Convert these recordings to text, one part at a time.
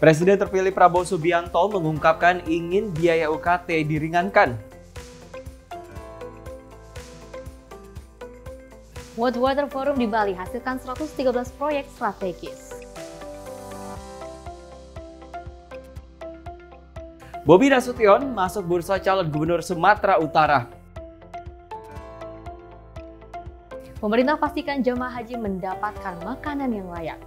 Presiden terpilih Prabowo Subianto mengungkapkan ingin biaya UKT diringankan. World Water Forum di Bali hasilkan 113 proyek strategis. Bobi Nasution masuk bursa calon gubernur Sumatera Utara. Pemerintah pastikan jemaah haji mendapatkan makanan yang layak.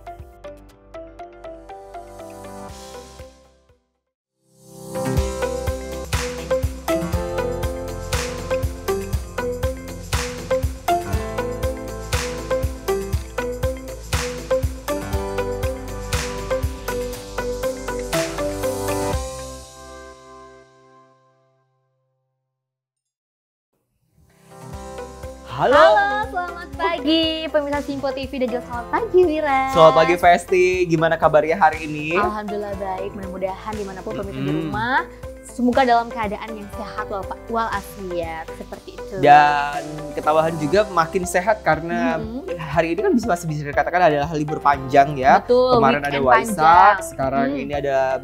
Halo. Selamat pagi pemirsa Simpo TV dan juga selamat pagi Wira. Selamat pagi Festi, gimana kabarnya hari ini? Alhamdulillah baik, mudah-mudahan dimanapun pemirsa di rumah semoga dalam keadaan yang sehat walafiat seperti itu. Dan ketabahan juga makin sehat karena hari ini kan masih bisa dikatakan adalah libur panjang ya. Betul, kemarin ada Waisak, sekarang ini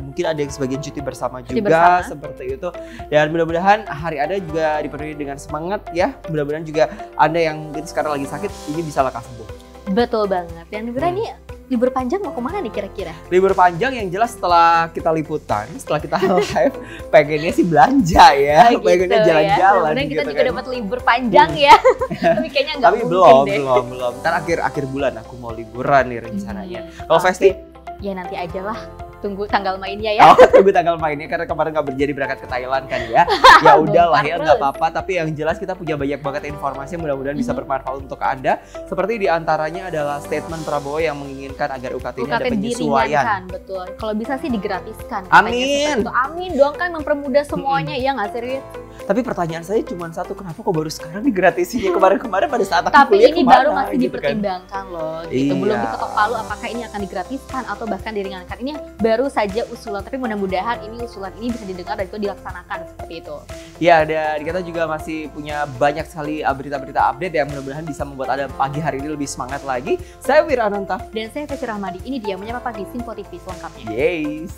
mungkin ada yang sebagian cuti bersama juga seperti itu. Dan mudah-mudahan hari ada juga dipenuhi dengan semangat ya. Mudah-mudahan juga Anda yang mungkin sekarang lagi sakit ini bisa lekas sembuh. Betul banget. Dan Wira ini libur panjang mau kemana nih kira-kira? Libur panjang yang jelas setelah kita liputan, setelah kita live, pengennya sih belanja ya, pengennya jalan-jalan. Kemudian kita juga dapat libur panjang ya, tapi kayaknya nggak mungkin deh. belum. Ntar akhir bulan aku mau liburan nih rencananya. Kalau Festi? Ya nanti aja lah. Tunggu tanggal mainnya ya. Tunggu tanggal mainnya karena kemarin nggak jadi berangkat ke Thailand kan ya. Ya udahlah ya, nggak apa-apa. Tapi yang jelas kita punya banyak banget informasi yang mudah-mudahan bisa bermanfaat untuk Anda. Seperti diantaranya adalah statement Prabowo yang menginginkan agar UKT-nya ada penyesuaian. Betul. Kalau bisa sih digratiskan. Amin. Amin dong, kan mempermudah semuanya ya nggak serius. Tapi pertanyaan saya cuma satu, kenapa kok baru sekarang digratisinnya? Kemarin-kemarin pada saat aku Tapi kuliah ini kemana, baru masih gitu dipertimbangkan loh. Gitu. Iya. Belum diketok palu apakah ini akan digratiskan atau bahkan diringankan. Ini baru saja usulan, tapi mudah-mudahan usulan ini bisa didengar dan itu dilaksanakan seperti itu. Ya, dan kita juga masih punya banyak sekali berita-berita update yang mudah-mudahan bisa membuat Anda pagi hari ini lebih semangat lagi. Saya Wira Ananta. Dan saya Festi Rahmadi. Ini dia Menyapa Pagi Simpo TV selengkapnya. Yes.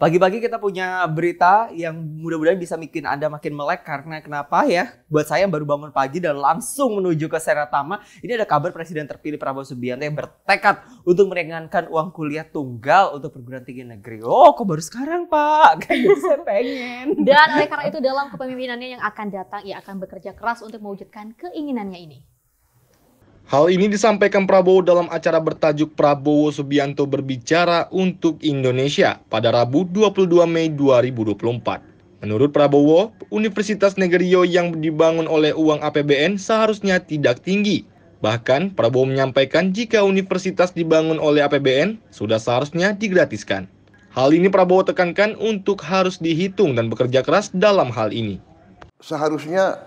Pagi-pagi kita punya berita yang mudah-mudahan bisa bikin Anda makin melek karena kenapa ya? Buat saya yang baru bangun pagi dan langsung menuju ke Seratama, ini ada kabar Presiden terpilih Prabowo Subianto yang bertekad untuk meringankan uang kuliah tunggal untuk perguruan tinggi negeri. Oh, kok baru sekarang, Pak? Kayak gitu saya pengen. Dan oleh karena itu dalam kepemimpinannya yang akan datang, ia akan bekerja keras untuk mewujudkan keinginannya ini. Hal ini disampaikan Prabowo dalam acara bertajuk Prabowo Subianto Berbicara untuk Indonesia pada Rabu 22 Mei 2024. Menurut Prabowo, Universitas Negeri yang dibangun oleh uang APBN seharusnya tidak tinggi. Bahkan, Prabowo menyampaikan jika universitas dibangun oleh APBN, sudah seharusnya digratiskan. Hal ini Prabowo tekankan untuk harus dihitung dan bekerja keras dalam hal ini. Seharusnya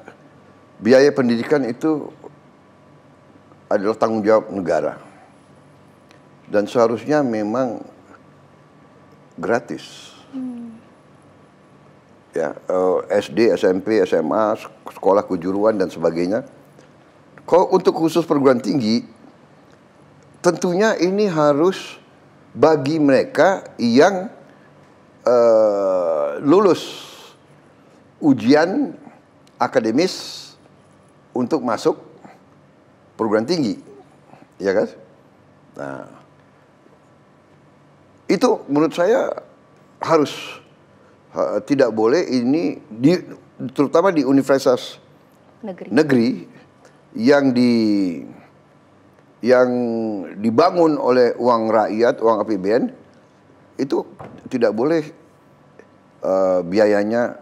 biaya pendidikan itu adalah tanggung jawab negara dan seharusnya memang gratis. Ya, SD, SMP, SMA, sekolah kejuruan dan sebagainya. Kalau untuk khusus perguruan tinggi, tentunya ini harus bagi mereka yang lulus ujian akademis untuk masuk perguruan tinggi, ya kan? Nah, itu menurut saya harus tidak boleh ini terutama di universitas negeri yang dibangun oleh uang rakyat, uang APBN itu tidak boleh biayanya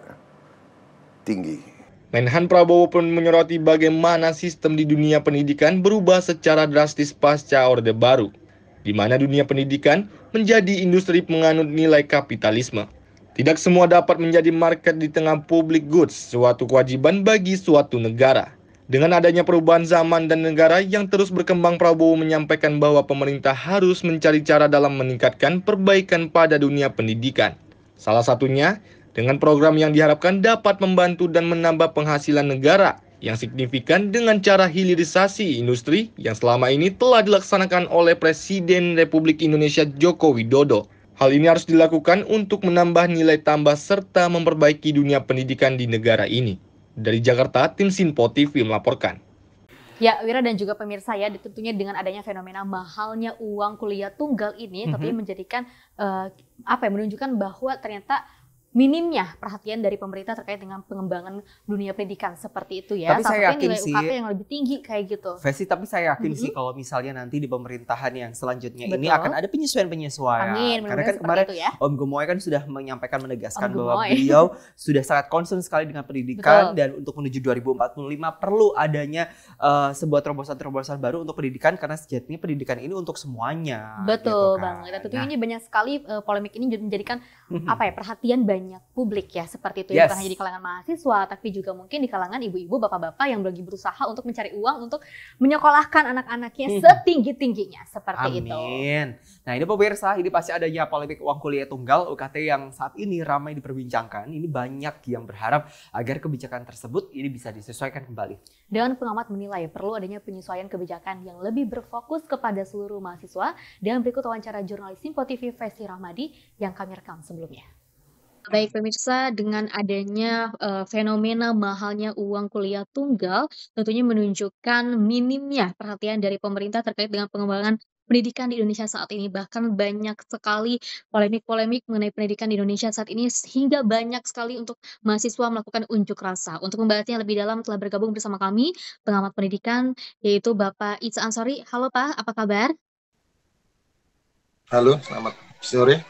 tinggi. Menhan Prabowo pun menyoroti bagaimana sistem di dunia pendidikan berubah secara drastis pasca Orde Baru, di mana dunia pendidikan menjadi industri penganut nilai kapitalisme. Tidak semua dapat menjadi market di tengah public goods, suatu kewajiban bagi suatu negara. Dengan adanya perubahan zaman dan negara yang terus berkembang, Prabowo menyampaikan bahwa pemerintah harus mencari cara dalam meningkatkan perbaikan pada dunia pendidikan. Salah satunya dengan program yang diharapkan dapat membantu dan menambah penghasilan negara, yang signifikan dengan cara hilirisasi industri yang selama ini telah dilaksanakan oleh Presiden Republik Indonesia Joko Widodo. Hal ini harus dilakukan untuk menambah nilai tambah serta memperbaiki dunia pendidikan di negara ini. Dari Jakarta, tim Sinpo TV melaporkan. Ya, Wira dan juga pemirsa ya, tentunya dengan adanya fenomena mahalnya uang kuliah tunggal ini, tentunya menjadikan menunjukkan bahwa ternyata minimnya perhatian dari pemerintah terkait dengan pengembangan dunia pendidikan seperti itu ya. Tapi saya yakin nilai sih, UKT yang lebih tinggi kayak gitu. Vesti, tapi saya yakin sih kalau misalnya nanti di pemerintahan yang selanjutnya Betul. ini akan ada penyesuaian-penyesuaian. Amin, Karena kan seperti kemarin itu ya. Om Gemoy kan sudah menyampaikan, menegaskan Om bahwa Gemoy. beliau sudah sangat concern sekali dengan pendidikan. Betul. Dan untuk menuju 2045 perlu adanya sebuah terobosan-terobosan baru untuk pendidikan, karena sejatinya pendidikan ini untuk semuanya. Betul gitu kan. banget. Dan tentunya ini banyak sekali polemik ini menjadikan perhatian banyak publik ya, seperti itu ya, bukan hanya di kalangan mahasiswa tapi juga mungkin di kalangan ibu-ibu, bapak-bapak yang lagi berusaha untuk mencari uang untuk menyekolahkan anak-anaknya setinggi-tingginya seperti itu. Amin. Nah, ini pemirsa, ini pasti adanya polemik uang kuliah tunggal UKT yang saat ini ramai diperbincangkan. Ini banyak yang berharap agar kebijakan tersebut ini bisa disesuaikan kembali. Dan pengamat menilai perlu adanya penyesuaian kebijakan yang lebih berfokus kepada seluruh mahasiswa. Dan berikut wawancara jurnalis Sinpo TV Vesti Rahmadi yang kami rekam sebelumnya. Baik pemirsa, dengan adanya fenomena mahalnya uang kuliah tunggal, tentunya menunjukkan minimnya perhatian dari pemerintah terkait dengan pengembangan pendidikan di Indonesia saat ini. Bahkan banyak sekali polemik-polemik mengenai pendidikan di Indonesia saat ini, sehingga banyak sekali untuk mahasiswa melakukan unjuk rasa. Untuk membahasnya lebih dalam telah bergabung bersama kami pengamat pendidikan, yaitu Bapak Ica Ansori. Halo Pak, apa kabar? Halo, selamat sore.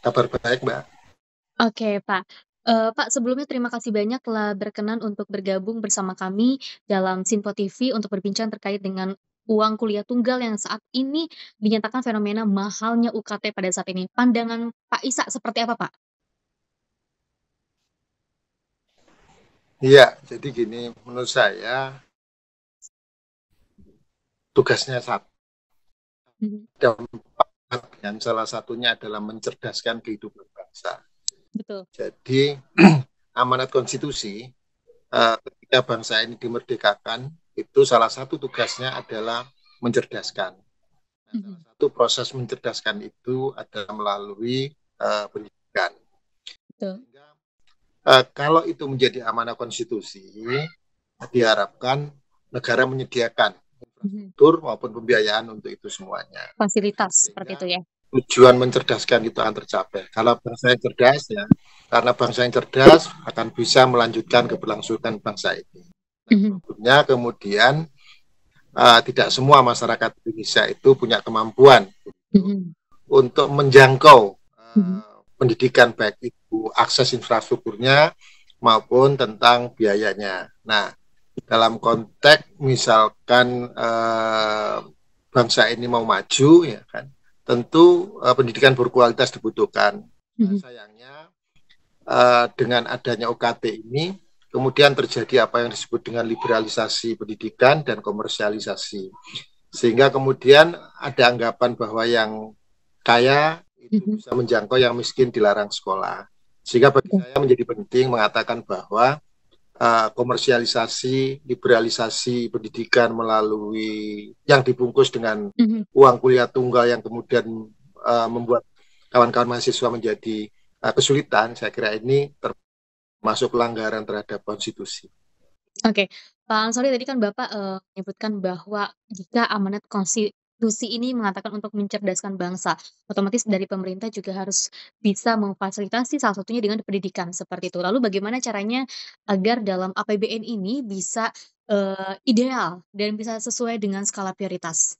Kabar baik, Mbak. Oke Pak. Pak, sebelumnya terima kasih banyak telah berkenan untuk bergabung bersama kami dalam Sinpo TV untuk berbincang terkait dengan uang kuliah tunggal yang saat ini dinyatakan fenomena mahalnya UKT pada saat ini. Pandangan Pak Isa seperti apa, Pak? Iya, jadi gini, menurut saya tugasnya satu. Dan salah satunya adalah mencerdaskan kehidupan bangsa. Betul. Jadi amanat konstitusi ketika bangsa ini dimerdekakan, itu salah satu tugasnya adalah mencerdaskan. Salah satu proses mencerdaskan itu adalah melalui pendidikan. Betul. Kalau itu menjadi amanah konstitusi, diharapkan negara menyediakan infrastruktur maupun pembiayaan untuk itu semuanya. Fasilitas seperti itu ya. Tujuan mencerdaskan itu akan tercapai. Kalau bangsa yang cerdas ya, karena bangsa yang cerdas akan bisa melanjutkan keberlangsungan bangsa ini. Nah, kemudian tidak semua masyarakat Indonesia itu punya kemampuan untuk menjangkau pendidikan, baik itu akses infrastrukturnya maupun tentang biayanya. Nah, dalam konteks misalkan bangsa ini mau maju, ya kan, tentu pendidikan berkualitas dibutuhkan. Nah, sayangnya dengan adanya UKT ini kemudian terjadi apa yang disebut dengan liberalisasi pendidikan dan komersialisasi, sehingga kemudian ada anggapan bahwa yang kaya itu bisa menjangkau yang miskin dilarang sekolah. Sehingga bagi saya menjadi penting mengatakan bahwa komersialisasi, liberalisasi pendidikan melalui yang dibungkus dengan uang kuliah tunggal yang kemudian membuat kawan-kawan mahasiswa menjadi kesulitan, saya kira ini termasuk pelanggaran terhadap konstitusi. Oke, Pak Ansori, tadi kan Bapak menyebutkan bahwa jika amanat konstitusi ini mengatakan untuk mencerdaskan bangsa, otomatis dari pemerintah juga harus bisa memfasilitasi salah satunya dengan pendidikan seperti itu. Lalu bagaimana caranya agar dalam APBN ini bisa ideal dan bisa sesuai dengan skala prioritas?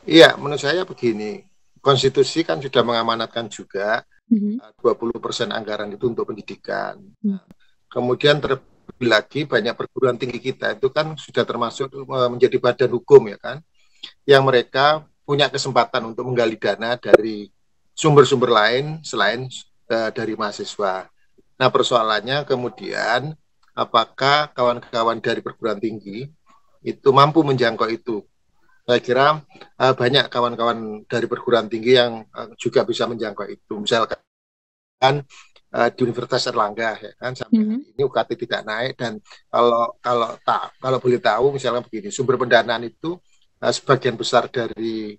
Iya, menurut saya begini, konstitusi kan sudah mengamanatkan juga 20% anggaran itu untuk pendidikan. Nah, kemudian terlebih lagi banyak perguruan tinggi kita itu kan sudah termasuk menjadi badan hukum, ya kan, yang mereka punya kesempatan untuk menggali dana dari sumber-sumber lain selain dari mahasiswa. Nah, persoalannya kemudian apakah kawan-kawan dari perguruan tinggi itu mampu menjangkau itu? Saya kira banyak kawan-kawan dari perguruan tinggi yang juga bisa menjangkau itu. Misalkan di Universitas Erlangga ya kan, sampai hari ini UKT tidak naik. Dan kalau boleh tahu misalnya begini, sumber pendanaan itu sebagian besar dari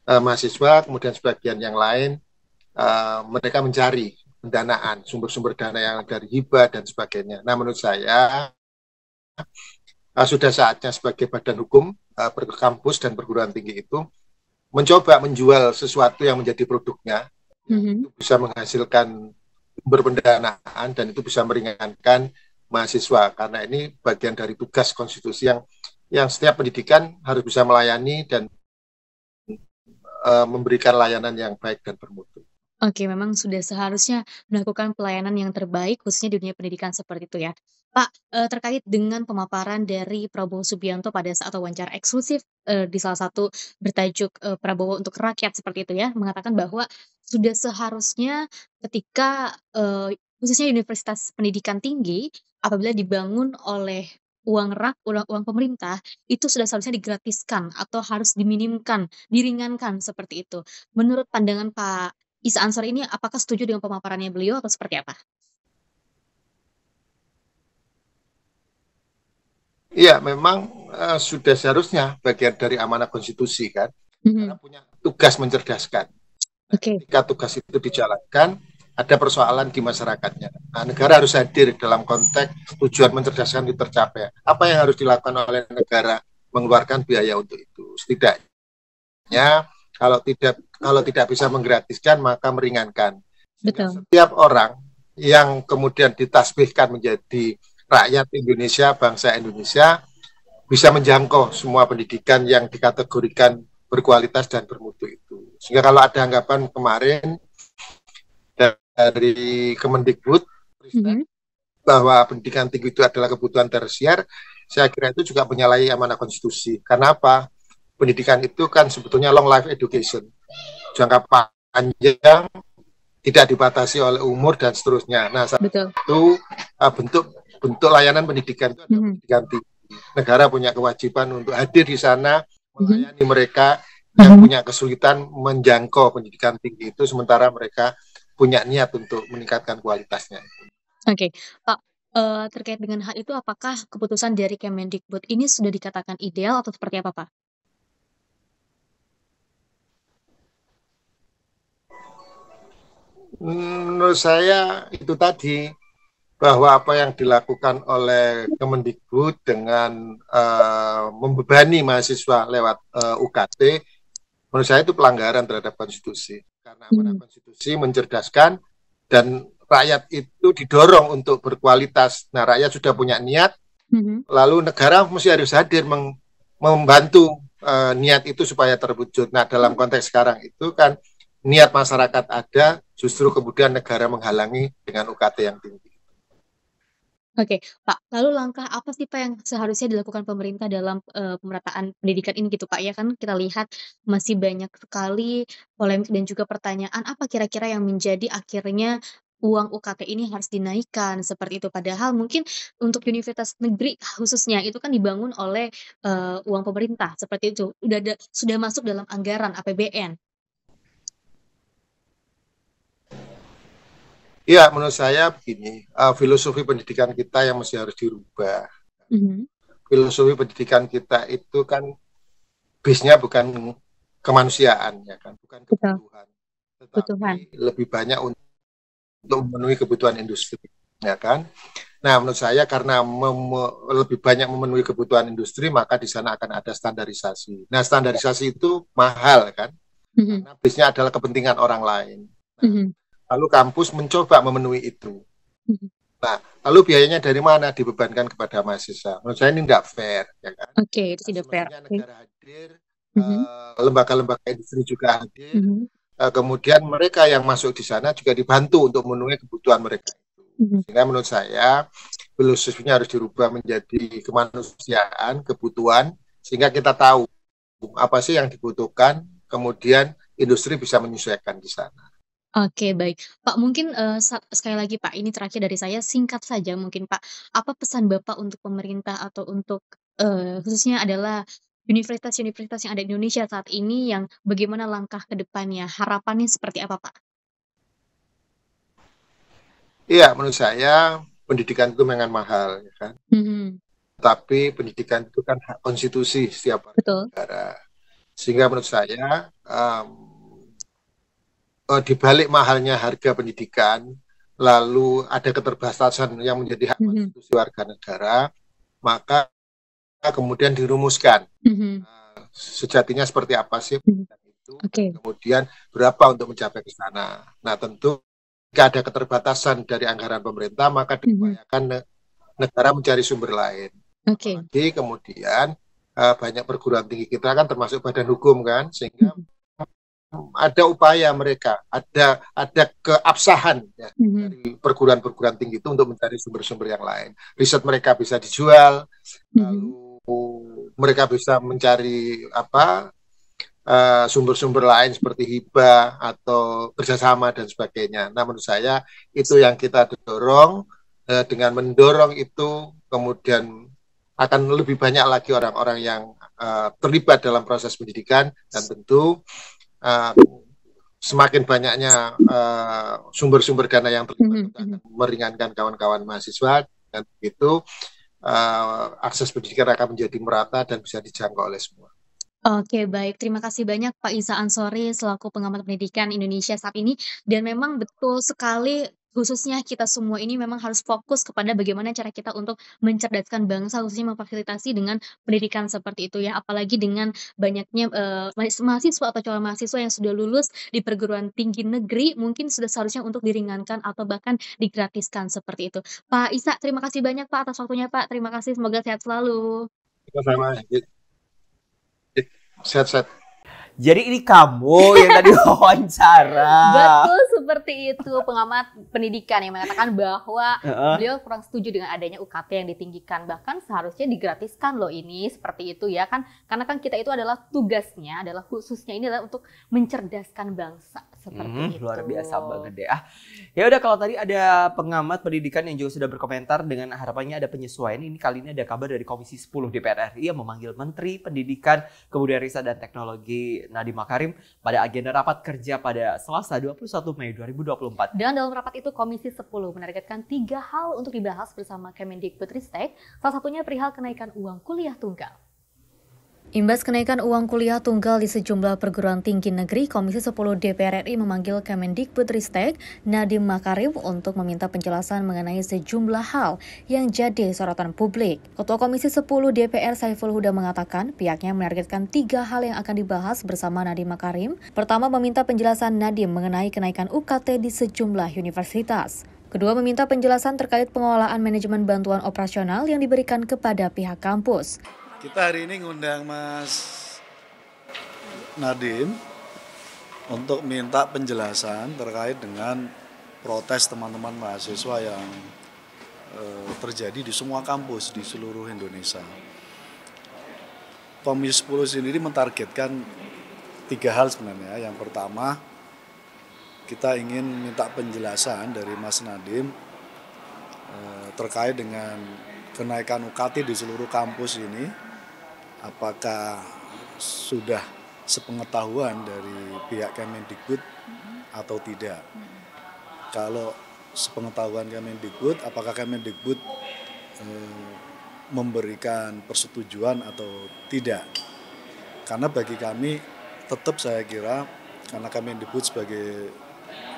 mahasiswa, kemudian sebagian yang lain mereka mencari pendanaan, sumber-sumber dana yang dari hibah dan sebagainya. Nah, menurut saya sudah saatnya sebagai badan hukum kampus dan perguruan tinggi itu mencoba menjual sesuatu yang menjadi produknya, yang itu bisa menghasilkan sumber pendanaan dan itu bisa meringankan mahasiswa, karena ini bagian dari tugas konstitusi yang setiap pendidikan harus bisa melayani dan memberikan layanan yang baik dan bermutu. Oke, memang sudah seharusnya melakukan pelayanan yang terbaik khususnya di dunia pendidikan seperti itu ya. Pak, terkait dengan pemaparan dari Prabowo Subianto pada saat wawancara eksklusif, di salah satu bertajuk, Prabowo untuk Rakyat seperti itu ya, mengatakan bahwa sudah seharusnya ketika, khususnya universitas pendidikan tinggi, apabila dibangun oleh uang pemerintah, itu sudah seharusnya digratiskan atau harus diminimkan, diringankan seperti itu. Menurut pandangan Pak Isa Ansor ini apakah setuju dengan pemaparannya beliau atau seperti apa? Iya, memang sudah seharusnya bagian dari amanah konstitusi kan, karena punya tugas mencerdaskan. Oke. Ketika tugas itu dijalankan, ada persoalan di masyarakatnya. Nah, negara harus hadir dalam konteks tujuan mencerdaskan itu tercapai. Apa yang harus dilakukan oleh negara? Mengeluarkan biaya untuk itu. Setidaknya kalau tidak bisa menggratiskan, maka meringankan. Betul. Setiap orang yang kemudian ditasbihkan menjadi rakyat Indonesia, bangsa Indonesia, bisa menjangkau semua pendidikan yang dikategorikan berkualitas dan bermutu itu. Sehingga kalau ada anggapan kemarin dari Kemendikbud bahwa pendidikan tinggi itu adalah kebutuhan tersier, saya kira itu juga menyalahi amanah konstitusi. Karena apa? Pendidikan itu kan sebetulnya long life education, jangka panjang, tidak dibatasi oleh umur dan seterusnya. Nah, itu bentuk layanan pendidikan itu adalah pendidikan tinggi. Negara punya kewajiban untuk hadir di sana, melayani mereka yang punya kesulitan menjangkau pendidikan tinggi itu, sementara mereka punya niat untuk meningkatkan kualitasnya. Oke, Pak, terkait dengan hal itu apakah keputusan dari Kemendikbud ini sudah dikatakan ideal atau seperti apa, Pak? Menurut saya itu tadi, bahwa apa yang dilakukan oleh Kemendikbud dengan membebani mahasiswa lewat UKT, menurut saya itu pelanggaran terhadap konstitusi. Karena amanah konstitusi mencerdaskan dan rakyat itu didorong untuk berkualitas. Nah, rakyat sudah punya niat, lalu negara mesti harus hadir membantu niat itu supaya terwujud. Nah, dalam konteks sekarang itu kan niat masyarakat ada, justru kemudian negara menghalangi dengan UKT yang tinggi. Oke, Pak, lalu langkah apa sih Pak yang seharusnya dilakukan pemerintah dalam, pemerataan pendidikan ini gitu Pak, ya kan kita lihat masih banyak sekali polemik dan juga pertanyaan apa kira-kira yang menjadi akhirnya uang UKT ini harus dinaikkan seperti itu. Padahal mungkin untuk universitas negeri khususnya itu kan dibangun oleh, uang pemerintah seperti itu, sudah masuk dalam anggaran APBN. Iya, menurut saya begini, filosofi pendidikan kita yang masih harus dirubah. Filosofi pendidikan kita itu kan base-nya bukan kemanusiaan, ya kan, bukan kebutuhan, tetapi lebih banyak untuk memenuhi kebutuhan industri, ya kan. Nah, menurut saya karena lebih banyak memenuhi kebutuhan industri, maka di sana akan ada standarisasi. Nah, standarisasi itu mahal, kan, karena base-nya adalah kepentingan orang lain. Nah, lalu kampus mencoba memenuhi itu. Nah, lalu biayanya dari mana dibebankan kepada mahasiswa? Menurut saya ini tidak fair, ya kan? Oke, itu tidak fair. Negara hadir, lembaga-lembaga industri juga hadir, kemudian mereka yang masuk di sana juga dibantu untuk memenuhi kebutuhan mereka itu. Sehingga menurut saya filosofinya harus dirubah menjadi kemanusiaan, kebutuhan, sehingga kita tahu apa sih yang dibutuhkan, kemudian industri bisa menyesuaikan di sana. Oke, baik. Pak, mungkin, sekali lagi Pak, ini terakhir dari saya, singkat saja mungkin Pak, apa pesan Bapak untuk pemerintah atau untuk, khususnya adalah universitas-universitas yang ada di Indonesia saat ini yang bagaimana langkah ke depannya, harapannya seperti apa Pak? Iya, menurut saya pendidikan itu memang mahal, ya kan. Tapi pendidikan itu kan hak konstitusi setiap warga Betul. negara. Sehingga menurut saya di balik mahalnya harga pendidikan, lalu ada keterbatasan yang menjadi hak konstitusi warga negara, maka kemudian dirumuskan sejatinya seperti apa sih pendidikan itu, kemudian berapa untuk mencapai ke sana. Nah, tentu jika ada keterbatasan dari anggaran pemerintah, maka diupayakan negara mencari sumber lain. Jadi kemudian banyak perguruan tinggi kita kan termasuk badan hukum kan, sehingga ada upaya mereka, ada keabsahan ya, dari perguruan-perguruan tinggi itu untuk mencari sumber-sumber yang lain. Riset mereka bisa dijual, lalu mereka bisa mencari sumber-sumber lain seperti hibah atau kerjasama dan sebagainya. Nah, menurut saya itu yang kita dorong. Dengan mendorong itu kemudian akan lebih banyak lagi orang-orang yang terlibat dalam proses pendidikan, dan tentu semakin banyaknya sumber-sumber dana yang terlibat akan meringankan kawan-kawan mahasiswa, dan begitu akses pendidikan akan menjadi merata dan bisa dijangkau oleh semua. Oke, baik. Terima kasih banyak Pak Isa Ansori selaku pengamat pendidikan Indonesia saat ini. Dan memang betul sekali, khususnya kita semua ini memang harus fokus kepada bagaimana cara kita untuk mencerdaskan bangsa, khususnya memfasilitasi dengan pendidikan seperti itu ya. Apalagi dengan banyaknya mahasiswa atau calon mahasiswa yang sudah lulus di perguruan tinggi negeri, mungkin sudah seharusnya untuk diringankan atau bahkan digratiskan seperti itu. Pak Isa, terima kasih banyak Pak atas waktunya Pak. Terima kasih, semoga sehat selalu. Sama-sama. Sehat-sehat. Jadi ini kamu yang tadi wawancara. Betul, seperti itu. Pengamat pendidikan yang mengatakan bahwa beliau kurang setuju dengan adanya UKT yang ditinggikan. Bahkan seharusnya digratiskan loh ini, seperti itu ya kan. Karena kan kita itu adalah tugasnya, adalah khususnya ini adalah untuk mencerdaskan bangsa. Seperti itu. Luar biasa banget deh. Ya udah, kalau tadi ada pengamat pendidikan yang juga sudah berkomentar dengan harapannya ada penyesuaian. Ini kali ini ada kabar dari Komisi 10 DPR RI yang memanggil Menteri Pendidikan, Kebudayaan Riset dan Teknologi Nadiem Makarim pada agenda rapat kerja pada Selasa 21 Mei 2024. Dan dalam rapat itu Komisi 10 menargetkan 3 hal untuk dibahas bersama Kemendikbudristek, salah satunya perihal kenaikan uang kuliah tunggal. Imbas kenaikan uang kuliah tunggal di sejumlah perguruan tinggi negeri, Komisi 10 DPR RI memanggil Kemendikbudristek Nadiem Makarim untuk meminta penjelasan mengenai sejumlah hal yang jadi sorotan publik. Ketua Komisi 10 DPR Saiful Huda mengatakan pihaknya menargetkan 3 hal yang akan dibahas bersama Nadiem Makarim. Pertama, meminta penjelasan Nadiem mengenai kenaikan UKT di sejumlah universitas. Kedua, meminta penjelasan terkait pengelolaan manajemen bantuan operasional yang diberikan kepada pihak kampus. Kita hari ini ngundang Mas Nadiem untuk minta penjelasan terkait dengan protes teman-teman mahasiswa yang terjadi di semua kampus di seluruh Indonesia. Komisi 10 sendiri mentargetkan 3 hal sebenarnya. Yang pertama, kita ingin minta penjelasan dari Mas Nadiem terkait dengan kenaikan UKT di seluruh kampus ini. Apakah sudah sepengetahuan dari pihak Kemendikbud atau tidak? Kalau sepengetahuan Kemendikbud, apakah Kemendikbud memberikan persetujuan atau tidak? Karena bagi kami tetap saya kira, karena Kemendikbud sebagai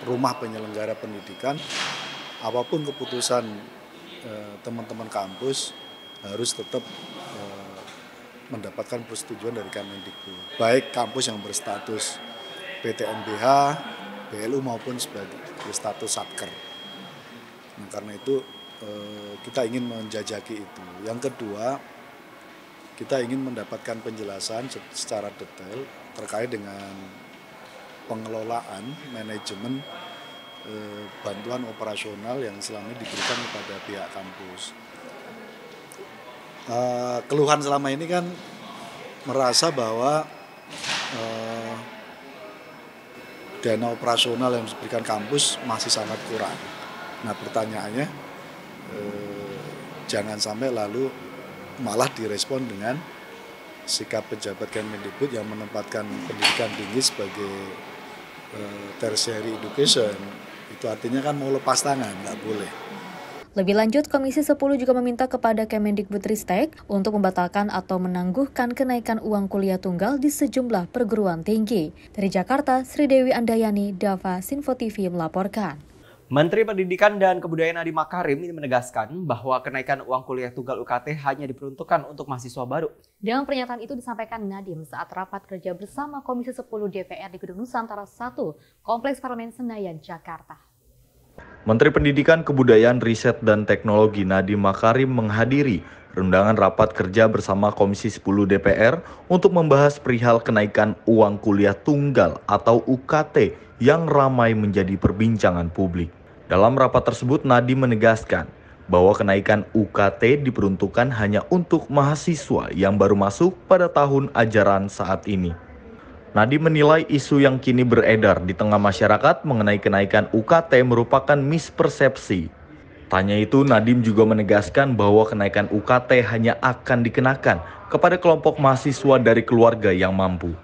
rumah penyelenggara pendidikan, apapun keputusan teman-teman kampus harus tetap mendapatkan persetujuan dari Kemendikbud, baik kampus yang berstatus PTNBH, BLU maupun sebagai status satker. Nah, karena itu kita ingin menjajaki itu. Yang kedua, kita ingin mendapatkan penjelasan secara detail terkait dengan pengelolaan manajemen bantuan operasional yang selama ini diberikan kepada pihak kampus. Keluhan selama ini kan merasa bahwa dana operasional yang diberikan kampus masih sangat kurang. Nah, pertanyaannya jangan sampai lalu malah direspon dengan sikap pejabat Kemendikbud yang menempatkan pendidikan tinggi sebagai tertiary education, Itu artinya kan mau lepas tangan, nggak boleh. Lebih lanjut, Komisi 10 juga meminta kepada Kemendikbudristek untuk membatalkan atau menangguhkan kenaikan uang kuliah tunggal di sejumlah perguruan tinggi. Dari Jakarta, Sri Dewi Andayani, Dava, Sinfo TV melaporkan. Menteri Pendidikan dan Kebudayaan Nadiem Makarim ini menegaskan bahwa kenaikan uang kuliah tunggal UKT hanya diperuntukkan untuk mahasiswa baru. Dengan pernyataan itu disampaikan Nadiem saat rapat kerja bersama Komisi 10 DPR di Gedung Nusantara 1, Kompleks Parlemen Senayan, Jakarta. Menteri Pendidikan, Kebudayaan, Riset, dan Teknologi Nadiem Makarim menghadiri undangan rapat kerja bersama Komisi 10 DPR untuk membahas perihal kenaikan uang kuliah tunggal atau UKT yang ramai menjadi perbincangan publik. Dalam rapat tersebut, Nadiem menegaskan bahwa kenaikan UKT diperuntukkan hanya untuk mahasiswa yang baru masuk pada tahun ajaran saat ini. Nadiem menilai isu yang kini beredar di tengah masyarakat mengenai kenaikan UKT merupakan mispersepsi. Tanya itu, Nadiem juga menegaskan bahwa kenaikan UKT hanya akan dikenakan kepada kelompok mahasiswa dari keluarga yang mampu.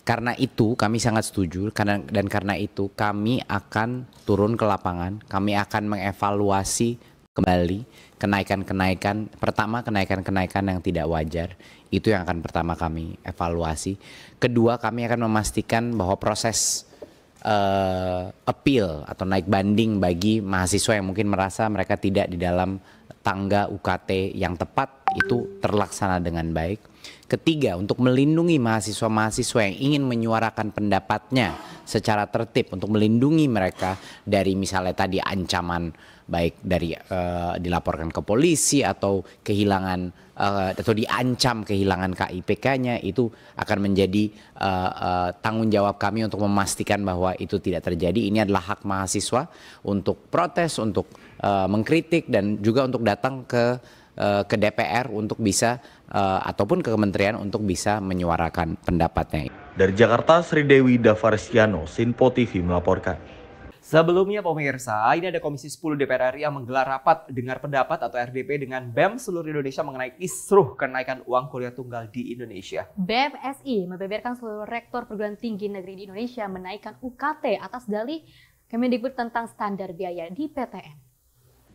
Karena itu kami sangat setuju dan karena itu kami akan turun ke lapangan, kami akan mengevaluasi kembali kenaikan-kenaikan yang tidak wajar. Itu yang akan pertama kami evaluasi. Kedua, kami akan memastikan bahwa proses appeal atau naik banding bagi mahasiswa yang mungkin merasa mereka tidak di dalam tangga UKT yang tepat itu terlaksana dengan baik. Ketiga, untuk melindungi mahasiswa-mahasiswa yang ingin menyuarakan pendapatnya secara tertib, untuk melindungi mereka dari misalnya tadi ancaman baik dari dilaporkan ke polisi atau kehilangan atau diancam kehilangan KIPK-nya, itu akan menjadi tanggung jawab kami untuk memastikan bahwa itu tidak terjadi. Ini adalah hak mahasiswa untuk protes, untuk mengkritik, dan juga untuk datang ke DPR untuk bisa ataupun ke kementerian untuk bisa menyuarakan pendapatnya. Dari Jakarta, Sri Dewi Davarsiano, Sinpo TV melaporkan. Sebelumnya pemirsa, ini ada Komisi 10 DPR RI yang menggelar rapat dengar pendapat atau RDP dengan BEM seluruh Indonesia mengenai kisruh kenaikan uang kuliah tunggal di Indonesia. BEM SI membeberkan seluruh rektor perguruan tinggi negeri di Indonesia menaikkan UKT atas dalih Kemendikbud tentang standar biaya di PTN.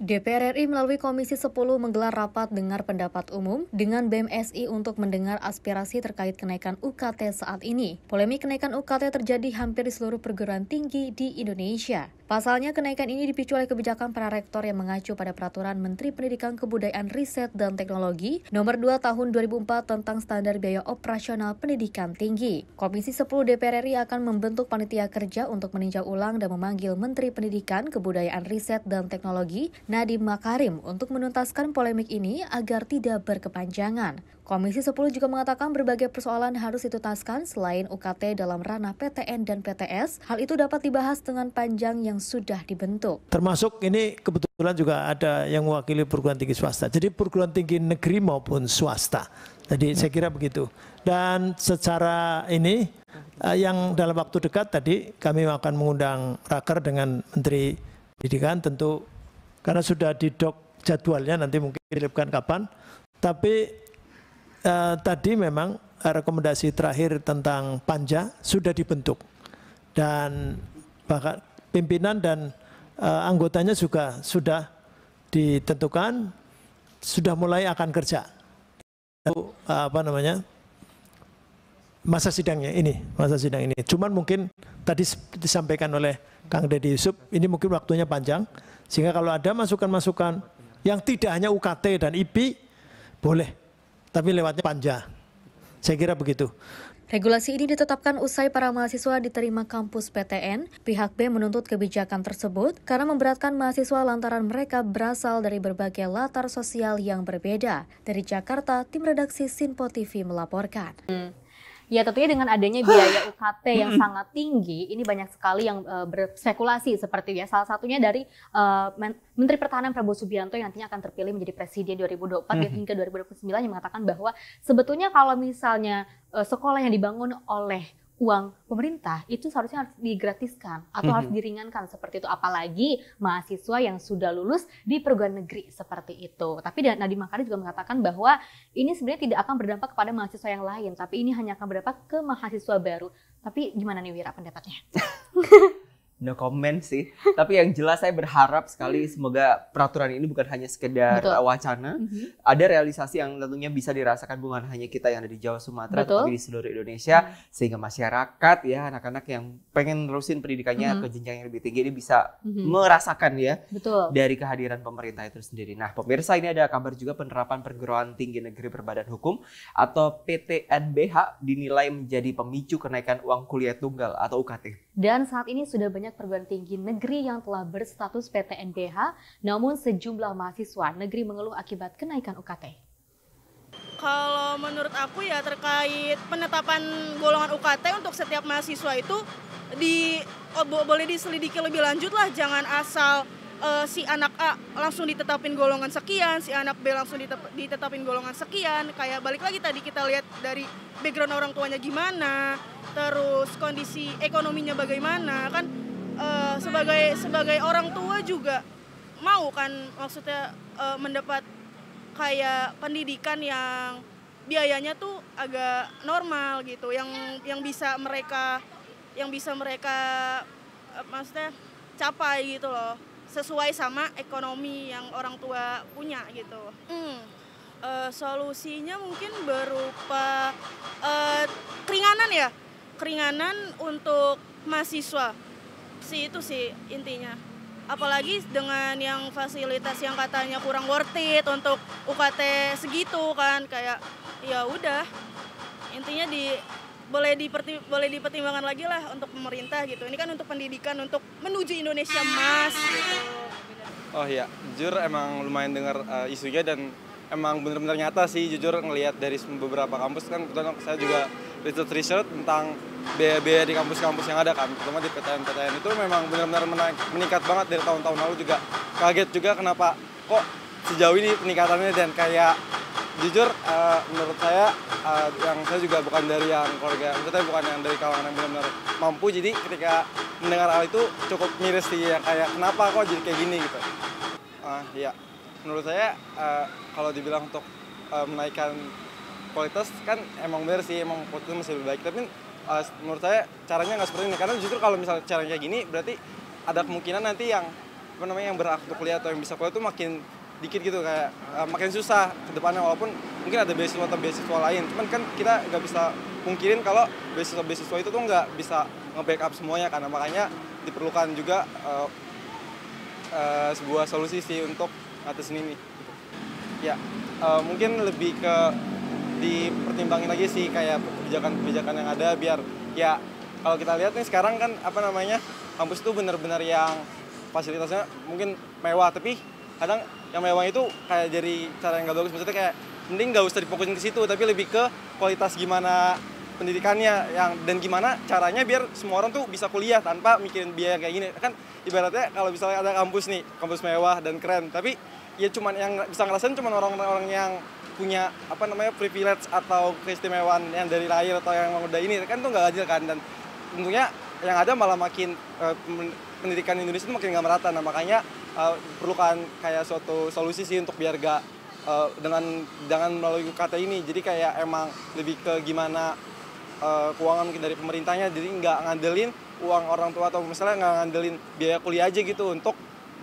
DPR RI melalui Komisi 10 menggelar rapat dengar pendapat umum dengan BEM SI untuk mendengar aspirasi terkait kenaikan UKT saat ini. Polemik kenaikan UKT terjadi hampir di seluruh perguruan tinggi di Indonesia. Pasalnya, kenaikan ini dipicu oleh kebijakan para rektor yang mengacu pada Peraturan Menteri Pendidikan, Kebudayaan, Riset, dan Teknologi Nomor 2 Tahun 2004 tentang Standar Biaya Operasional Pendidikan Tinggi. Komisi 10 DPR RI akan membentuk panitia kerja untuk meninjau ulang dan memanggil Menteri Pendidikan, Kebudayaan, Riset, dan Teknologi Nadiem Makarim untuk menuntaskan polemik ini agar tidak berkepanjangan. Komisi 10 juga mengatakan berbagai persoalan harus dituntaskan selain UKT dalam ranah PTN dan PTS. Hal itu dapat dibahas dengan panjang yang sudah dibentuk. Termasuk ini kebetulan juga ada yang mewakili perguruan tinggi swasta. Jadi perguruan tinggi negeri maupun swasta. Jadi saya kira begitu. Dan secara ini yang dalam waktu dekat tadi kami akan mengundang raker dengan Menteri Pendidikan tentu karena sudah didok jadwalnya nanti mungkin dikirimkan kapan. Tapi tadi memang rekomendasi terakhir tentang panja sudah dibentuk dan bahkan pimpinan dan anggotanya juga sudah ditentukan, sudah mulai akan kerja. Masa sidang ini. Cuman mungkin tadi disampaikan oleh Kang Deddy Yusuf, ini mungkin waktunya panjang, sehingga kalau ada masukan-masukan yang tidak hanya UKT dan IP, boleh. Tapi lewatnya panja. Saya kira begitu. Regulasi ini ditetapkan usai para mahasiswa diterima kampus PTN. Pihak BEM menuntut kebijakan tersebut karena memberatkan mahasiswa lantaran mereka berasal dari berbagai latar sosial yang berbeda. Dari Jakarta, tim redaksi Sinpo TV melaporkan. Ya, tentunya dengan adanya biaya UKT yang sangat tinggi, ini banyak sekali yang berspekulasi seperti ya. Salah satunya dari Menteri Pertahanan Prabowo Subianto yang nantinya akan terpilih menjadi Presiden 2024 hingga 2029 yang mengatakan bahwa sebetulnya kalau misalnya sekolah yang dibangun oleh uang pemerintah itu seharusnya harus digratiskan atau harus diringankan seperti itu, apalagi mahasiswa yang sudah lulus di perguruan negeri seperti itu. Tapi Nadiem Makarim juga mengatakan bahwa ini sebenarnya tidak akan berdampak kepada mahasiswa yang lain, tapi ini hanya akan berdampak ke mahasiswa baru. Tapi gimana nih Wira pendapatnya? No comment sih. Tapi yang jelas saya berharap sekali semoga peraturan ini bukan hanya sekedar wacana. Ada realisasi yang tentunya bisa dirasakan bukan hanya kita yang ada di Jawa Sumatera, tapi di seluruh Indonesia, sehingga masyarakat ya, anak-anak yang pengen terusin pendidikannya ke jenjang yang lebih tinggi ini bisa merasakan ya dari kehadiran pemerintah itu sendiri. Nah, pemirsa, ini ada kabar juga penerapan perguruan tinggi negeri berbadan hukum atau PTNBH dinilai menjadi pemicu kenaikan uang kuliah tunggal atau UKT. Dan saat ini sudah banyak perguruan tinggi negeri yang telah berstatus PTNBH, namun sejumlah mahasiswa negeri mengeluh akibat kenaikan UKT. Kalau menurut aku ya terkait penetapan golongan UKT untuk setiap mahasiswa itu boleh diselidiki lebih lanjut lah, jangan asal si anak A langsung ditetapin golongan sekian, si anak B langsung ditetapin golongan sekian. Kayak balik lagi tadi kita lihat dari background orang tuanya gimana, terus kondisi ekonominya bagaimana kan. Sebagai orang tua juga mau kan maksudnya mendapat kayak pendidikan yang biayanya tuh agak normal gitu, yang bisa mereka maksudnya capai gitu loh, sesuai sama ekonomi yang orang tua punya gitu. Solusinya mungkin berupa keringanan untuk mahasiswa sih, itu sih intinya. Apalagi dengan yang fasilitas yang katanya kurang worth it untuk UKT segitu kan, kayak ya udah intinya boleh dipertimbangkan lagi lah untuk pemerintah gitu. Ini kan untuk pendidikan, untuk menuju Indonesia Emas gitu. Oh iya, jujur emang lumayan dengar isunya dan emang benar-benar nyata sih, jujur ngelihat dari beberapa kampus kan, kebetulan saya juga research tentang biaya-biaya di kampus-kampus yang ada kan, terutama di PTN itu memang benar-benar meningkat banget dari tahun-tahun lalu. Juga kaget juga kenapa kok sejauh ini peningkatannya, dan kayak jujur menurut saya yang saya juga bukan dari yang keluarga, maksudnya bukan yang dari kalangan yang benar-benar mampu, jadi ketika mendengar hal itu cukup miris sih ya, kayak kenapa kok jadi kayak gini gitu. Ya menurut saya kalau dibilang untuk menaikkan kualitas kan emang benar sih, emang kualitasnya masih lebih baik, tapi menurut saya caranya nggak seperti ini, karena justru kalau misalnya caranya kayak gini berarti ada kemungkinan nanti yang yang berhak untuk kuliah atau yang bisa kuliah itu makin dikit gitu, kayak makin susah ke depannya, walaupun mungkin ada beasiswa atau beasiswa lain, cuman kan kita nggak bisa pungkirin kalau beasiswa itu tuh nggak bisa nge-backup semuanya, karena makanya diperlukan juga sebuah solusi sih untuk ngatasin ini gitu. Ya mungkin lebih ke dipertimbangin lagi sih kayak kebijakan-kebijakan yang ada, biar ya kalau kita lihat nih sekarang kan kampus itu benar-benar yang fasilitasnya mungkin mewah, tapi kadang yang mewah itu kayak dari cara yang gak bagus, maksudnya kayak mending gak usah difokusin ke situ, tapi lebih ke kualitas gimana pendidikannya dan gimana caranya biar semua orang tuh bisa kuliah tanpa mikirin biaya kayak gini. Kan ibaratnya kalau misalnya ada kampus kampus mewah dan keren, tapi ya cuman yang bisa ngerasain cuman orang-orang yang punya privilege atau keistimewaan yang dari lahir atau yang udah ini kan tuh nggak adil kan, dan tentunya yang ada malah makin pendidikan Indonesia itu makin nggak merata. Nah makanya perlukan kayak suatu solusi sih untuk biar jangan melalui UKT ini, jadi kayak emang lebih ke gimana keuangan mungkin dari pemerintahnya, jadi nggak ngandelin uang orang tua atau misalnya nggak ngandelin biaya kuliah aja gitu untuk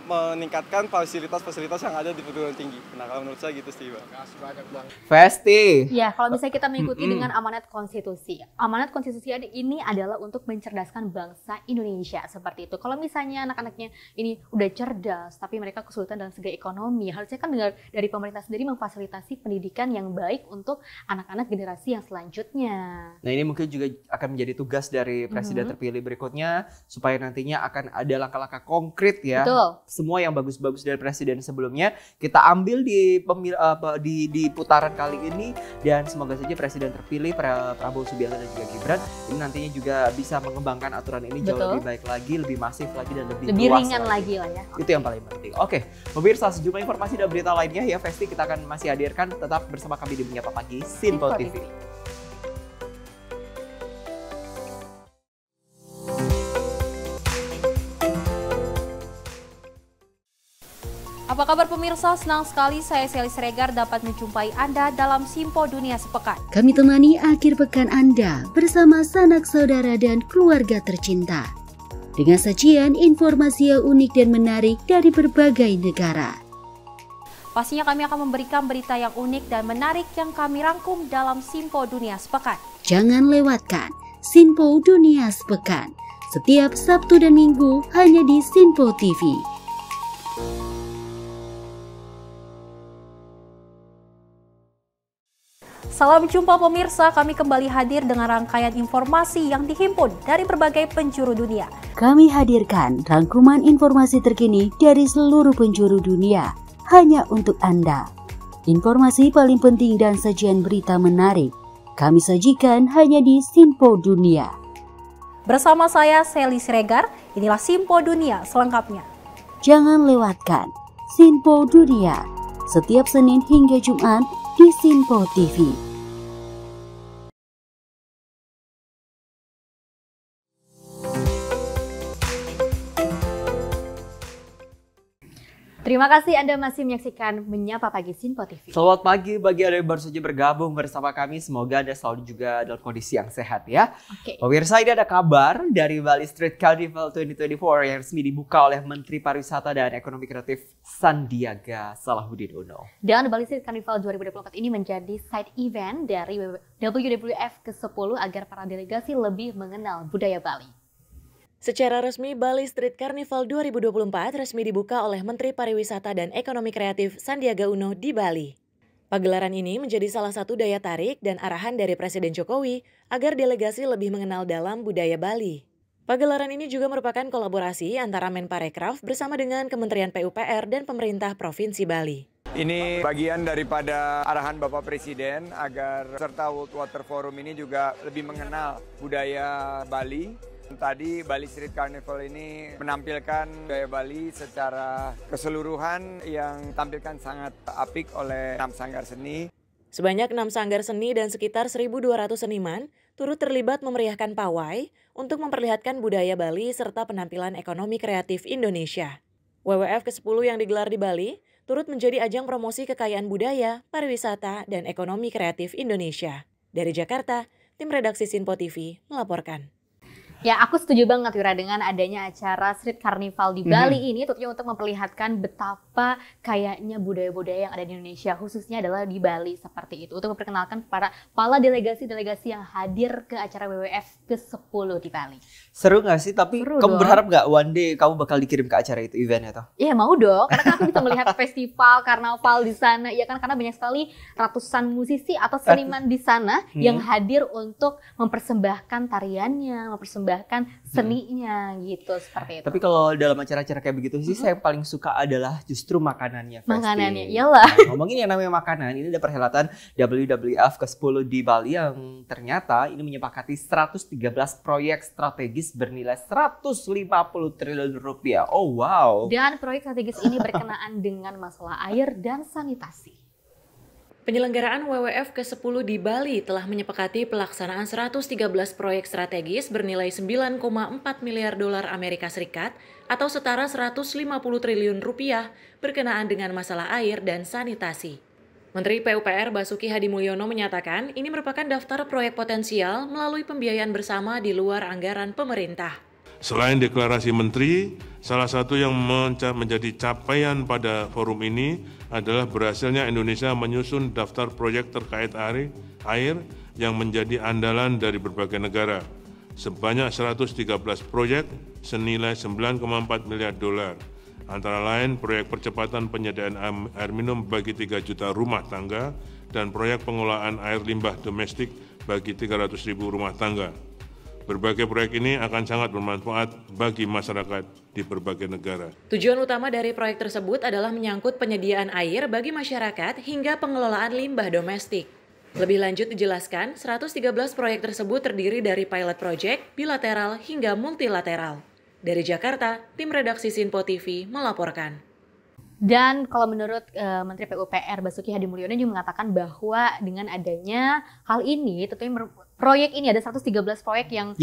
meningkatkan fasilitas-fasilitas yang ada di perguruan tinggi. Nah kalau menurut saya gitu sih, Bang. Festi. Ya, kalau misalnya kita mengikuti dengan amanat konstitusi. Amanat konstitusi ini adalah untuk mencerdaskan bangsa Indonesia, seperti itu. Kalau misalnya anak-anaknya ini udah cerdas, tapi mereka kesulitan dalam segi ekonomi, harusnya kan dari pemerintah sendiri memfasilitasi pendidikan yang baik untuk anak-anak generasi yang selanjutnya. Nah ini mungkin juga akan menjadi tugas dari presiden terpilih berikutnya, supaya nantinya akan ada langkah-langkah konkret ya. Betul. Semua yang bagus-bagus dari presiden sebelumnya kita ambil di putaran kali ini, dan semoga saja presiden terpilih Prabowo Subianto dan juga Gibran ini nantinya juga bisa mengembangkan aturan ini jauh lebih baik lagi, lebih masif lagi, dan lebih luas ringan lagi lah ya. Itu yang paling penting. Oke, pemirsa, sejumlah informasi dan berita lainnya ya Festi kita akan masih hadirkan, tetap bersama kami di Menyapa Pagi Simpo TV. Apa kabar pemirsa? Senang sekali saya Sally Siregar dapat menjumpai Anda dalam Simpo Dunia Sepekan. Kami temani akhir pekan Anda bersama sanak saudara dan keluarga tercinta. dengan sajian informasi yang unik dan menarik dari berbagai negara. Pastinya kami akan memberikan berita yang unik dan menarik yang kami rangkum dalam Simpo Dunia Sepekan. Jangan lewatkan Simpo Dunia Sepekan setiap Sabtu dan Minggu hanya di Simpo TV. Salam jumpa pemirsa, kami kembali hadir dengan rangkaian informasi yang dihimpun dari berbagai penjuru dunia. Kami hadirkan rangkuman informasi terkini dari seluruh penjuru dunia hanya untuk Anda. Informasi paling penting dan sajian berita menarik kami sajikan hanya di Simpo Dunia. Bersama saya Sally Siregar, inilah Simpo Dunia selengkapnya. Jangan lewatkan Simpo Dunia setiap Senin hingga Jumat di Simpo TV. Terima kasih Anda masih menyaksikan Menyapa Pagi Simpo TV. Selamat pagi bagi Anda yang baru saja bergabung bersama kami. Semoga Anda selalu juga dalam kondisi yang sehat ya. Pemirsa, ini ada kabar dari Bali Street Carnival 2024 yang resmi dibuka oleh Menteri Pariwisata dan Ekonomi Kreatif Sandiaga Salahuddin Uno. Dan Bali Street Carnival 2024 ini menjadi side event dari WWF ke-10 agar para delegasi lebih mengenal budaya Bali. Secara resmi, Bali Street Carnival 2024 resmi dibuka oleh Menteri Pariwisata dan Ekonomi Kreatif Sandiaga Uno di Bali. Pagelaran ini menjadi salah satu daya tarik dan arahan dari Presiden Jokowi agar delegasi lebih mengenal dalam budaya Bali. Pagelaran ini juga merupakan kolaborasi antara Menparekraf bersama dengan Kementerian PUPR dan pemerintah Provinsi Bali. Ini bagian daripada arahan Bapak Presiden agar peserta World Water Forum ini juga lebih mengenal budaya Bali. Tadi Bali Street Carnival ini menampilkan budaya Bali secara keseluruhan yang tampilkan sangat apik oleh 6 sanggar seni. Sebanyak 6 sanggar seni dan sekitar 1.200 seniman turut terlibat memeriahkan pawai untuk memperlihatkan budaya Bali serta penampilan ekonomi kreatif Indonesia. WWF ke-10 yang digelar di Bali turut menjadi ajang promosi kekayaan budaya, pariwisata, dan ekonomi kreatif Indonesia. Dari Jakarta, tim redaksi Simpo TV melaporkan. Ya, aku setuju banget Wira dengan adanya acara Street Carnival di Bali ini tentunya untuk memperlihatkan betapa kayaknya budaya-budaya yang ada di Indonesia, khususnya adalah di Bali seperti itu. Untuk memperkenalkan para delegasi-delegasi yang hadir ke acara WWF ke-10 di Bali. Seru gak sih? Tapi Seru kamu dong. berharap gak one day kamu bakal dikirim ke acara itu, eventnya tuh? Iya mau dong, karena kan aku bisa melihat festival, karnaval di sana. Ya kan, karena banyak sekali ratusan musisi atau seniman di sana yang hadir untuk mempersembahkan tariannya, mempersembahkan seninya gitu, seperti itu. Tapi kalau dalam acara-acara kayak begitu sih, saya yang paling suka adalah justru makanannya. Makanannya, iyalah. Nah, ngomongin yang namanya makanan, ini ada perhelatan WWF ke-10 di Bali yang ternyata ini menyepakati 113 proyek strategis bernilai 150 triliun rupiah. Oh wow. Dan proyek strategis ini berkenaan dengan masalah air dan sanitasi. Penyelenggaraan WWF ke-10 di Bali telah menyepakati pelaksanaan 113 proyek strategis bernilai 9,4 miliar dolar Amerika Serikat atau setara 150 triliun rupiah berkenaan dengan masalah air dan sanitasi. Menteri PUPR Basuki Hadimulyono menyatakan ini merupakan daftar proyek potensial melalui pembiayaan bersama di luar anggaran pemerintah. Selain deklarasi menteri, salah satu yang menjadi capaian pada forum ini adalah berhasilnya Indonesia menyusun daftar proyek terkait air yang menjadi andalan dari berbagai negara. Sebanyak 113 proyek senilai 9,4 miliar dolar. Antara lain proyek percepatan penyediaan air minum bagi 3 juta rumah tangga dan proyek pengolahan air limbah domestik bagi 300.000 rumah tangga. Berbagai proyek ini akan sangat bermanfaat bagi masyarakat di berbagai negara. Tujuan utama dari proyek tersebut adalah menyangkut penyediaan air bagi masyarakat hingga pengelolaan limbah domestik. Lebih lanjut dijelaskan, 113 proyek tersebut terdiri dari pilot project, bilateral, hingga multilateral. Dari Jakarta, tim redaksi Simpo TV melaporkan. Dan kalau menurut Menteri PUPR Basuki Hadimulyono juga mengatakan bahwa dengan adanya hal ini, tentunya proyek ini ada 113 proyek yang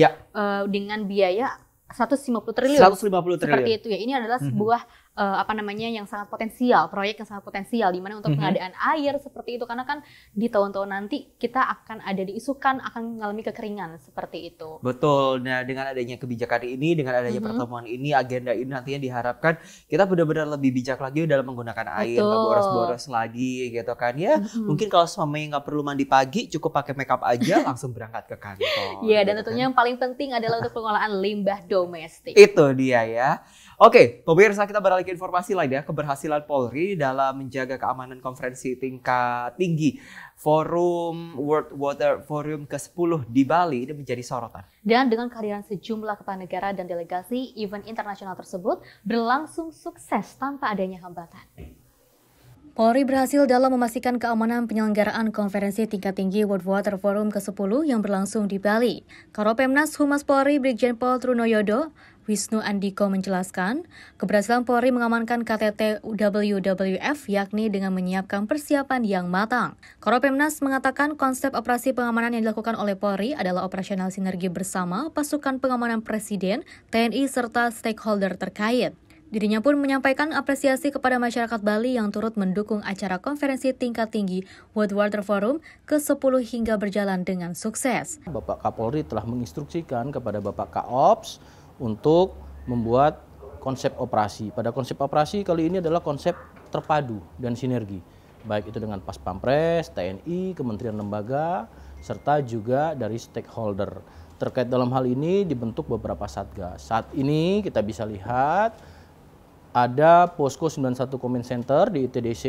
dengan biaya 150 triliun. 150 triliun. Seperti itu ya. Ini adalah sebuah yang sangat potensial, proyek yang sangat potensial di mana untuk pengadaan air seperti itu, karena kan di tahun-tahun nanti kita akan ada diisukan akan mengalami kekeringan seperti itu. Betul. Nah, dengan adanya kebijakan ini, dengan adanya pertemuan ini, agenda ini nantinya diharapkan kita benar-benar lebih bijak lagi dalam menggunakan air, nggak boros-boros lagi gitu kan ya. Mungkin kalau suaminya nggak perlu mandi pagi, cukup pakai makeup aja langsung berangkat ke kantor. Iya, dan tentunya yang paling penting adalah untuk pengelolaan limbah domestik. Itu dia ya. Oke, pemirsa, kita beralih ke informasi lain ya. Keberhasilan Polri dalam menjaga keamanan konferensi tingkat tinggi Forum World Water Forum ke-10 di Bali ini menjadi sorotan. Dan dengan kehadiran sejumlah kepala negara dan delegasi, event internasional tersebut berlangsung sukses tanpa adanya hambatan. Polri berhasil dalam memastikan keamanan penyelenggaraan konferensi tingkat tinggi World Water Forum ke-10 yang berlangsung di Bali. Karopemnas Humas Polri Brigjen Pol Trunoyodo Wisnu Andiko menjelaskan, keberhasilan Polri mengamankan KTT WWF yakni dengan menyiapkan persiapan yang matang. Karopemnas mengatakan konsep operasi pengamanan yang dilakukan oleh Polri adalah operasional sinergi bersama pasukan pengamanan Presiden, TNI, serta stakeholder terkait. Dirinya pun menyampaikan apresiasi kepada masyarakat Bali yang turut mendukung acara konferensi tingkat tinggi World Water Forum ke-10 hingga berjalan dengan sukses. Bapak Kapolri telah menginstruksikan kepada Bapak Kaops untuk membuat konsep operasi. Pada konsep operasi kali ini adalah konsep terpadu dan sinergi. Baik itu dengan Pas Pampres, TNI, Kementerian Lembaga, serta juga dari stakeholder. Terkait dalam hal ini dibentuk beberapa satgas. Saat ini kita bisa lihat ada Posko 91 Command Center di ITDC,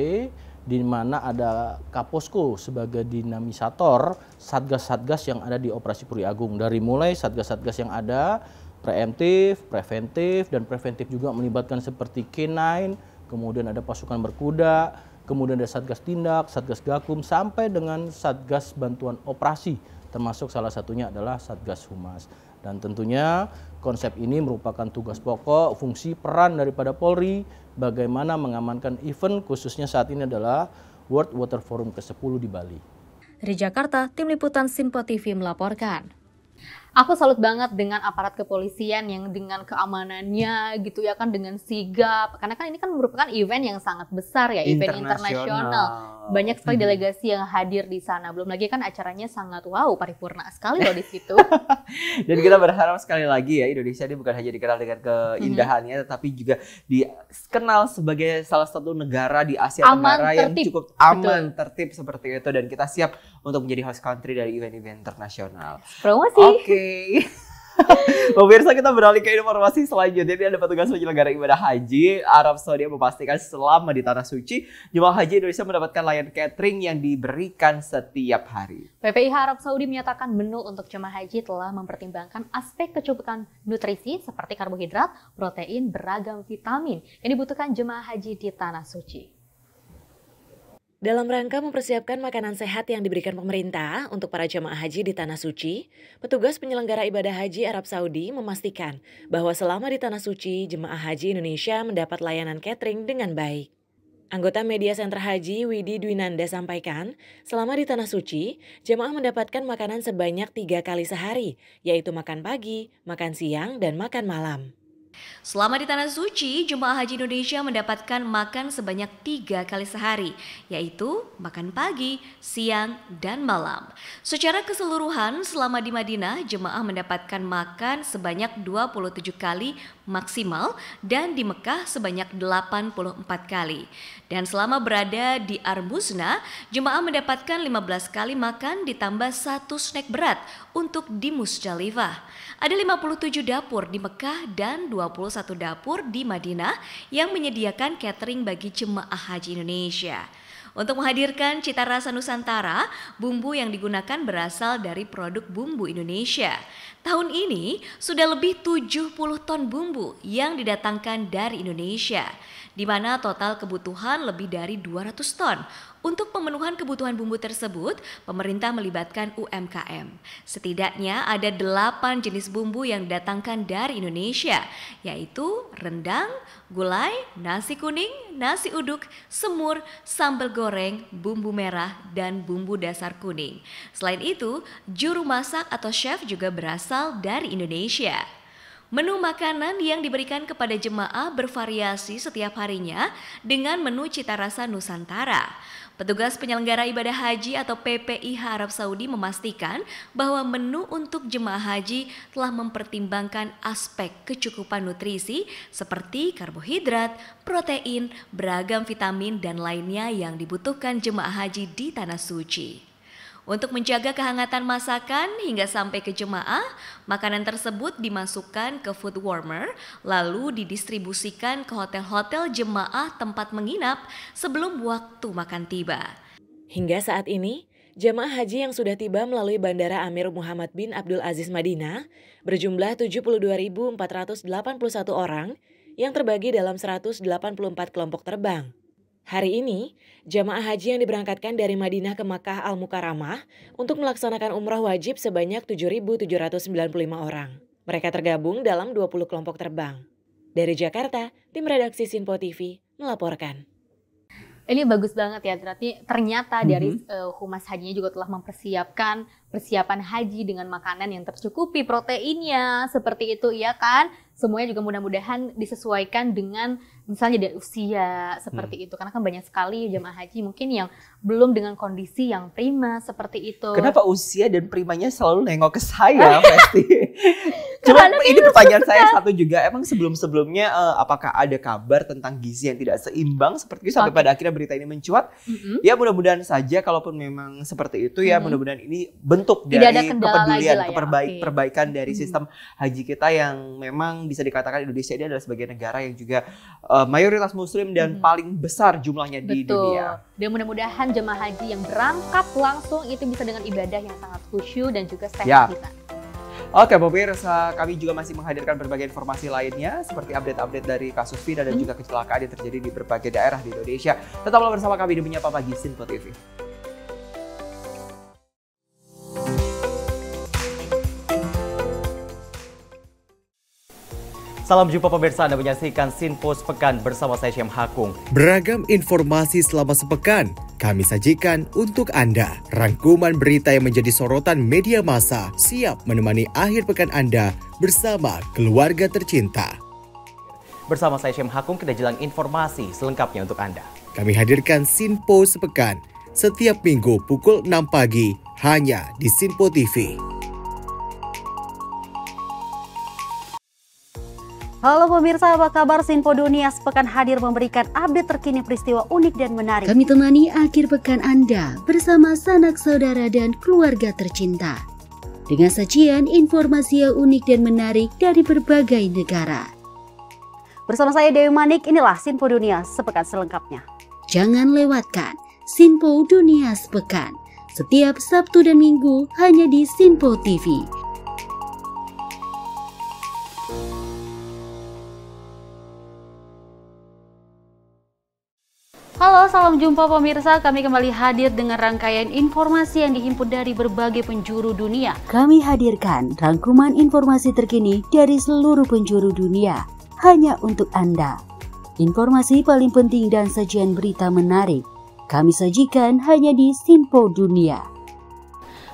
di mana ada Kaposko sebagai dinamisator satgas-satgas yang ada di Operasi Puri Agung. Dari mulai satgas-satgas yang ada, preemptif, preventif, dan preventif juga melibatkan seperti K9, kemudian ada pasukan berkuda, kemudian ada Satgas Tindak, Satgas Gakum, sampai dengan Satgas Bantuan Operasi, termasuk salah satunya adalah Satgas Humas. Dan tentunya konsep ini merupakan tugas pokok, fungsi, peran daripada Polri, bagaimana mengamankan event khususnya saat ini adalah World Water Forum ke-10 di Bali. Dari Jakarta, Tim Liputan Simpo TV melaporkan. Aku salut banget dengan aparat kepolisian yang dengan keamanannya gitu ya kan, dengan sigap. Karena kan ini kan merupakan event yang sangat besar ya, event internasional. Banyak sekali delegasi yang hadir di sana. Belum lagi kan acaranya sangat wow, paripurna sekali loh di situ. Dan kita berharap sekali lagi ya, Indonesia ini bukan hanya dikenal dengan keindahannya, tetapi juga dikenal sebagai salah satu negara di Asia Tenggara yang cukup aman, tertib seperti itu. Dan kita siap untuk menjadi host country dari event-event internasional. Promosi. Oke. Pemirsa, kita beralih ke informasi selanjutnya. Ini ada petugas penyelenggara ibadah haji Arab Saudi memastikan selama di Tanah Suci, jemaah haji Indonesia mendapatkan layanan catering yang diberikan setiap hari. PPIH Arab Saudi menyatakan menu untuk jemaah haji telah mempertimbangkan aspek kecukupan nutrisi seperti karbohidrat, protein, beragam vitamin yang dibutuhkan jemaah haji di Tanah Suci. Dalam rangka mempersiapkan makanan sehat yang diberikan pemerintah untuk para jemaah haji di Tanah Suci, petugas penyelenggara ibadah haji Arab Saudi memastikan bahwa selama di Tanah Suci, jemaah haji Indonesia mendapat layanan catering dengan baik. Anggota Media Center Haji Widi Dwinanda sampaikan, selama di Tanah Suci, jemaah mendapatkan makanan sebanyak 3 kali sehari, yaitu makan pagi, makan siang, dan makan malam. Selama di Tanah Suci, jemaah haji Indonesia mendapatkan makan sebanyak 3 kali sehari, yaitu makan pagi, siang, dan malam. Secara keseluruhan, selama di Madinah, jemaah mendapatkan makan sebanyak 27 kali maksimal dan di Mekah sebanyak 84 kali. Dan selama berada di Armuzna, jemaah mendapatkan 15 kali makan ditambah 1 snack berat untuk di Musdalifah. Ada 57 dapur di Mekah dan 21 dapur di Madinah yang menyediakan catering bagi jemaah haji Indonesia. Untuk menghadirkan cita rasa Nusantara, bumbu yang digunakan berasal dari produk bumbu Indonesia. Tahun ini sudah lebih 70 ton bumbu yang didatangkan dari Indonesia, di mana total kebutuhan lebih dari 200 ton. Untuk pemenuhan kebutuhan bumbu tersebut, pemerintah melibatkan UMKM. Setidaknya ada 8 jenis bumbu yang didatangkan dari Indonesia, yaitu rendang, gulai, nasi kuning, nasi uduk, semur, sambal goreng, bumbu merah, dan bumbu dasar kuning. Selain itu, juru masak atau chef juga berasal dari Indonesia. Menu makanan yang diberikan kepada jemaah bervariasi setiap harinya dengan menu cita rasa Nusantara. Petugas penyelenggara ibadah haji atau PPIH Arab Saudi memastikan bahwa menu untuk jemaah haji telah mempertimbangkan aspek kecukupan nutrisi seperti karbohidrat, protein, beragam vitamin dan lainnya yang dibutuhkan jemaah haji di Tanah Suci. Untuk menjaga kehangatan masakan hingga sampai ke jemaah, makanan tersebut dimasukkan ke food warmer lalu didistribusikan ke hotel-hotel jemaah tempat menginap sebelum waktu makan tiba. Hingga saat ini, jemaah haji yang sudah tiba melalui Bandara Amir Muhammad bin Abdul Aziz Madinah berjumlah 72.481 orang yang terbagi dalam 184 kelompok terbang. Hari ini, jamaah haji yang diberangkatkan dari Madinah ke Makkah Al-Mukarramah untuk melaksanakan umrah wajib sebanyak 7.795 orang. Mereka tergabung dalam 20 kelompok terbang. Dari Jakarta, tim redaksi Sinpo TV melaporkan. Ini bagus banget ya, berarti ternyata dari Humas Hajinya juga telah mempersiapkan persiapan haji dengan makanan yang tercukupi proteinnya, seperti itu ya kan. Semuanya juga mudah-mudahan disesuaikan dengan misalnya dari usia seperti itu. Karena kan banyak sekali jemaah haji mungkin yang belum dengan kondisi yang prima seperti itu. Kenapa usia dan primanya selalu nengok ke saya, Festi? Cuma ini pertanyaan saya satu juga, emang sebelum-sebelumnya apakah ada kabar tentang gizi yang tidak seimbang seperti itu sampai pada akhirnya berita ini mencuat? Ya mudah-mudahan saja kalaupun memang seperti itu ya mudah-mudahan ini bentuk dari kepedulian, perbaikan dari sistem haji kita yang memang bisa dikatakan Indonesia ini adalah sebagai negara yang juga mayoritas muslim dan paling besar jumlahnya di dunia. Dan mudah-mudahan jemaah haji yang berangkat langsung itu bisa dengan ibadah yang sangat khusyuk dan juga sehat kita. Oke pemirsa, kami juga masih menghadirkan berbagai informasi lainnya seperti update-update dari kasus Vina dan juga kecelakaan yang terjadi di berbagai daerah di Indonesia. Tetaplah bersama kami di Menyapa Pagi Sinpo TV. Salam jumpa pemirsa, Anda menyaksikan Sinpo Sepekan bersama saya Syam Hakung. Beragam informasi selama sepekan kami sajikan untuk Anda. Rangkuman berita yang menjadi sorotan media massa siap menemani akhir pekan Anda bersama keluarga tercinta. Bersama saya Syam Hakung, kita jelang informasi selengkapnya untuk Anda. Kami hadirkan Sinpo Sepekan setiap minggu pukul 6 pagi hanya di Sinpo TV. Halo pemirsa, apa kabar? Sinpo Dunia Sepekan hadir memberikan update terkini peristiwa unik dan menarik. Kami temani akhir pekan Anda bersama sanak saudara dan keluarga tercinta. Dengan sajian informasi yang unik dan menarik dari berbagai negara. Bersama saya Dewi Manik, inilah Sinpo Dunia Sepekan selengkapnya. Jangan lewatkan Sinpo Dunia Sepekan setiap Sabtu dan Minggu hanya di Sinpo TV. Halo, salam jumpa pemirsa. Kami kembali hadir dengan rangkaian informasi yang dihimpun dari berbagai penjuru dunia. Kami hadirkan rangkuman informasi terkini dari seluruh penjuru dunia hanya untuk Anda. Informasi paling penting dan sajian berita menarik kami sajikan hanya di Sinpo Dunia.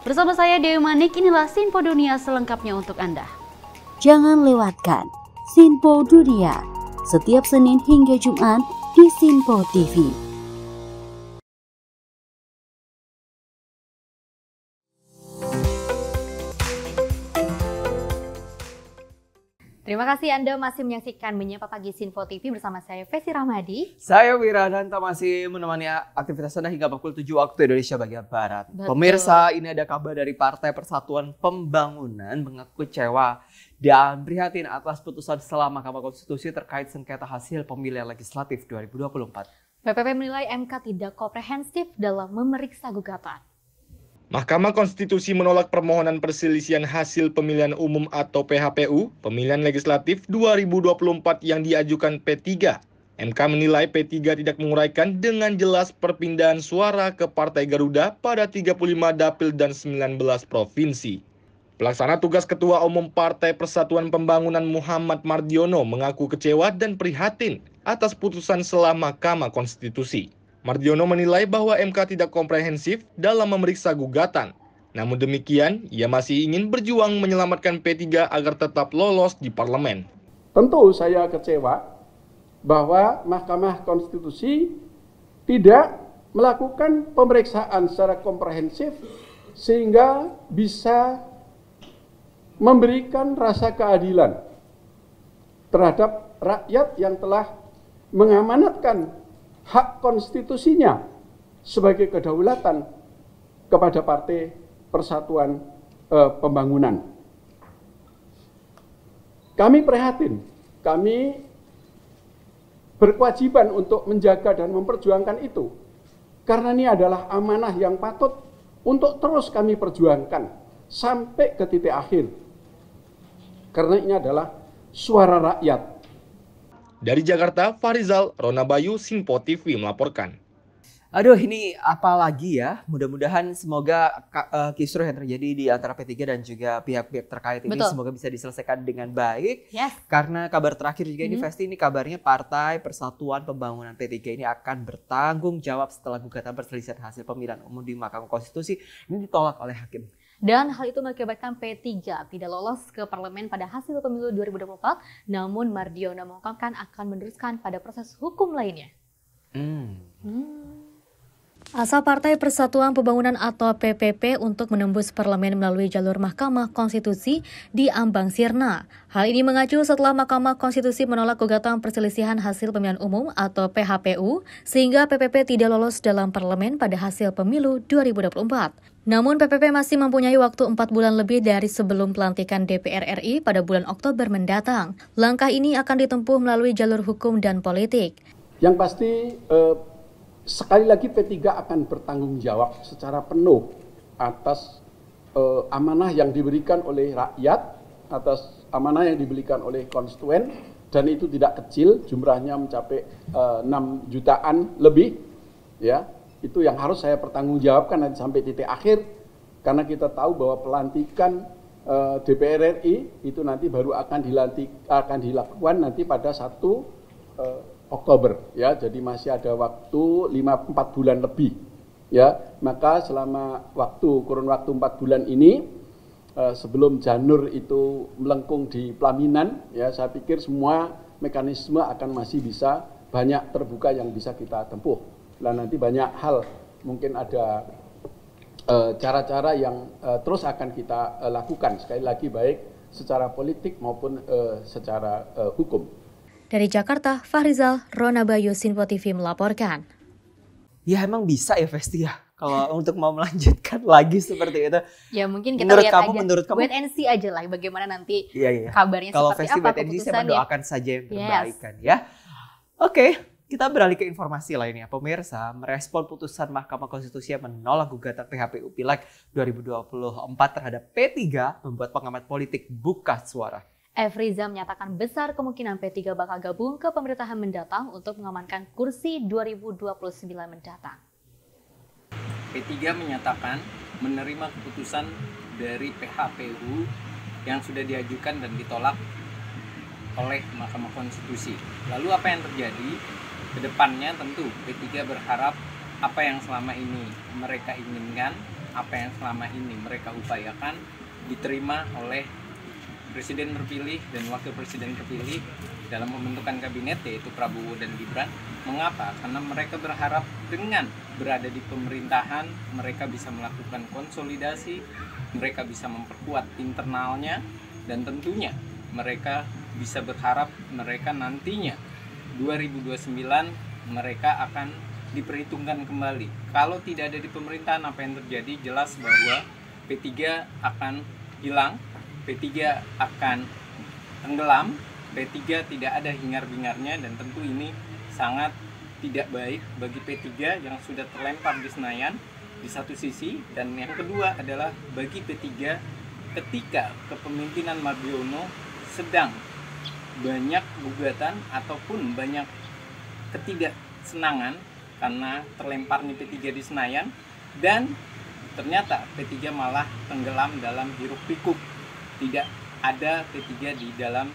Bersama saya Dewi Manik, inilah Sinpo Dunia selengkapnya untuk Anda. Jangan lewatkan Sinpo Dunia setiap Senin hingga Jumat di Sinpo TV. Terima kasih Anda masih menyaksikan Menyapa Pagi Sinpo TV bersama saya Festi Rahmadi. Saya Wirananta masih menemani aktivitas Anda hingga pukul 7 waktu Indonesia bagian Barat. Betul. Pemirsa, ini ada kabar dari Partai Persatuan Pembangunan mengaku kecewa dan prihatin atas putusan setelah Mahkamah Konstitusi terkait sengketa hasil pemilihan legislatif 2024. PPP menilai MK tidak komprehensif dalam memeriksa gugatan. Mahkamah Konstitusi menolak permohonan perselisihan hasil pemilihan umum atau PHPU pemilihan legislatif 2024 yang diajukan P3. MK menilai P3 tidak menguraikan dengan jelas perpindahan suara ke Partai Garuda pada 35 dapil dan 19 provinsi. Pelaksana tugas Ketua Umum Partai Persatuan Pembangunan Muhammad Mardiono mengaku kecewa dan prihatin atas putusan selah Mahkamah Konstitusi. Mardiono menilai bahwa MK tidak komprehensif dalam memeriksa gugatan. Namun demikian, ia masih ingin berjuang menyelamatkan P3 agar tetap lolos di parlemen. Tentu saya kecewa bahwa Mahkamah Konstitusi tidak melakukan pemeriksaan secara komprehensif sehingga bisa memberikan rasa keadilan terhadap rakyat yang telah mengamanatkan hak konstitusinya sebagai kedaulatan kepada Partai Persatuan Pembangunan. Kami prihatin, kami berkewajiban untuk menjaga dan memperjuangkan itu. Karena ini adalah amanah yang patut untuk terus kami perjuangkan sampai ke titik akhir. Karena ini adalah suara rakyat. Dari Jakarta, Farizal, Rona Bayu, Sinpo TV melaporkan. Aduh, ini apa lagi ya? Mudah-mudahan semoga kisruh yang terjadi di antara P3 dan juga pihak-pihak terkait ini semoga bisa diselesaikan dengan baik. Yes. Karena kabar terakhir juga ini Festi, ini kabarnya Partai Persatuan Pembangunan P3 ini akan bertanggung jawab setelah gugatan perselisihan hasil pemilihan umum di Mahkamah Konstitusi ini ditolak oleh hakim. Dan hal itu mengakibatkan P3 tidak lolos ke parlemen pada hasil pemilu 2024, namun Mardiono mengungkapkan akan meneruskan pada proses hukum lainnya. Asa Partai Persatuan Pembangunan atau PPP untuk menembus parlemen melalui jalur Mahkamah Konstitusi diambang sirna. Hal ini mengacu setelah Mahkamah Konstitusi menolak gugatan perselisihan hasil pemilihan umum atau PHPU sehingga PPP tidak lolos dalam parlemen pada hasil pemilu 2024. Namun PPP masih mempunyai waktu 4 bulan lebih dari sebelum pelantikan DPR RI pada bulan Oktober mendatang. Langkah ini akan ditempuh melalui jalur hukum dan politik. Yang pasti sekali lagi P3 akan bertanggung jawab secara penuh atas amanah yang diberikan oleh rakyat, atas amanah yang diberikan oleh konstituen, dan itu tidak kecil, jumlahnya mencapai 6 jutaan lebih, ya. Itu yang harus saya pertanggungjawabkan nanti sampai titik akhir, karena kita tahu bahwa pelantikan DPR RI itu nanti baru akan dilakukan nanti pada 1 Oktober, ya. Jadi masih ada waktu 4 bulan lebih, ya. Maka selama kurun waktu 4 bulan ini sebelum janur itu melengkung di pelaminan, ya, saya pikir semua mekanisme akan masih bisa banyak terbuka yang bisa kita tempuh. Nah, nanti banyak hal, mungkin ada cara-cara yang terus akan kita lakukan, sekali lagi baik secara politik maupun secara hukum. Dari Jakarta, Farizal, Rona Bayu, Sinpo TV melaporkan. Ya emang bisa ya Festi ya, kalau untuk mau melanjutkan lagi seperti itu. Ya mungkin kita lihat aja, menurut kamu, wait and see aja lah bagaimana nanti kabarnya kalau seperti Festi apa wait and see, saya mendoakan saja yang terbaik kan ya. Oke. Kita beralih ke informasi lainnya. Pemirsa, merespon putusan Mahkamah Konstitusi yang menolak gugatan PHPU Pileg 2024 terhadap P3 membuat pengamat politik buka suara. F. Riza menyatakan besar kemungkinan P3 bakal gabung ke pemerintahan mendatang untuk mengamankan kursi 2029 mendatang. P3 menyatakan menerima keputusan dari PHPU yang sudah diajukan dan ditolak oleh Mahkamah Konstitusi. Lalu apa yang terjadi? Kedepannya tentu P3 berharap apa yang selama ini mereka inginkan, apa yang selama ini mereka upayakan diterima oleh Presiden terpilih dan Wakil Presiden terpilih dalam pembentukan kabinet, yaitu Prabowo dan Gibran. Mengapa? Karena mereka berharap dengan berada di pemerintahan mereka bisa melakukan konsolidasi, mereka bisa memperkuat internalnya, dan tentunya mereka bisa berharap mereka nantinya 2029 mereka akan diperhitungkan kembali. Kalau tidak ada di pemerintahan, apa yang terjadi? Jelas bahwa P3 akan hilang, P3 akan tenggelam, P3 tidak ada hingar-bingarnya, dan tentu ini sangat tidak baik bagi P3 yang sudah terlempar di Senayan di satu sisi, dan yang kedua adalah bagi P3 ketika kepemimpinan Mardiono sedang banyak gugatan ataupun banyak ketidaksenangan karena terlemparnya P3 di Senayan, dan ternyata P3 malah tenggelam dalam hiruk-pikuk. Tidak ada P3 di dalam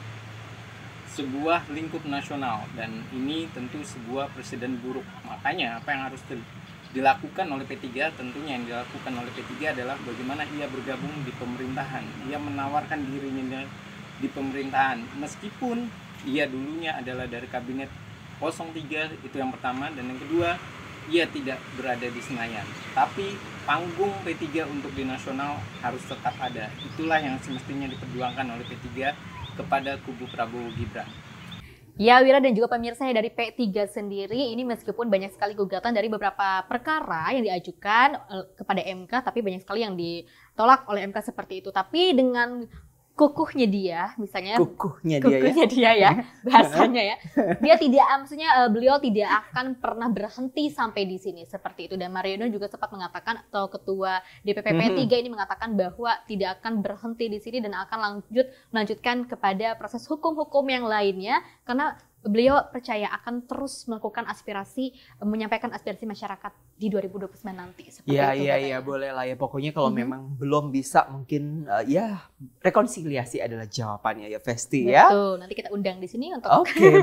sebuah lingkup nasional, dan ini tentu sebuah presiden buruk. Makanya apa yang harus dilakukan oleh P3, tentunya yang dilakukan oleh P3 adalah bagaimana ia bergabung di pemerintahan. Ia menawarkan dirinya di pemerintahan meskipun ia dulunya adalah dari kabinet 03, itu yang pertama, dan yang kedua ia tidak berada di Senayan. Tapi panggung P3 untuk di nasional harus tetap ada. Itulah yang semestinya diperjuangkan oleh P3 kepada kubu Prabowo Gibran. Ya, Wira dan juga pemirsa dari P3 sendiri, ini meskipun banyak sekali gugatan dari beberapa perkara yang diajukan kepada MK, tapi banyak sekali yang ditolak oleh MK seperti itu. Tapi dengan kukuhnya dia, misalnya kukuhnya dia ya bahasanya ya, dia tidak, maksudnya beliau tidak akan pernah berhenti sampai di sini seperti itu. Dan Mariono juga sempat mengatakan, atau ketua DPP P3 ini mengatakan bahwa tidak akan berhenti di sini dan akan melanjutkan kepada proses hukum-hukum yang lainnya, karena beliau percaya akan terus melakukan aspirasi, menyampaikan aspirasi masyarakat di 2029 nanti. Iya, boleh lah ya. Pokoknya kalau memang belum bisa, mungkin ya rekonsiliasi adalah jawabannya ya, Festi ya. Betul, nanti kita undang di sini untuk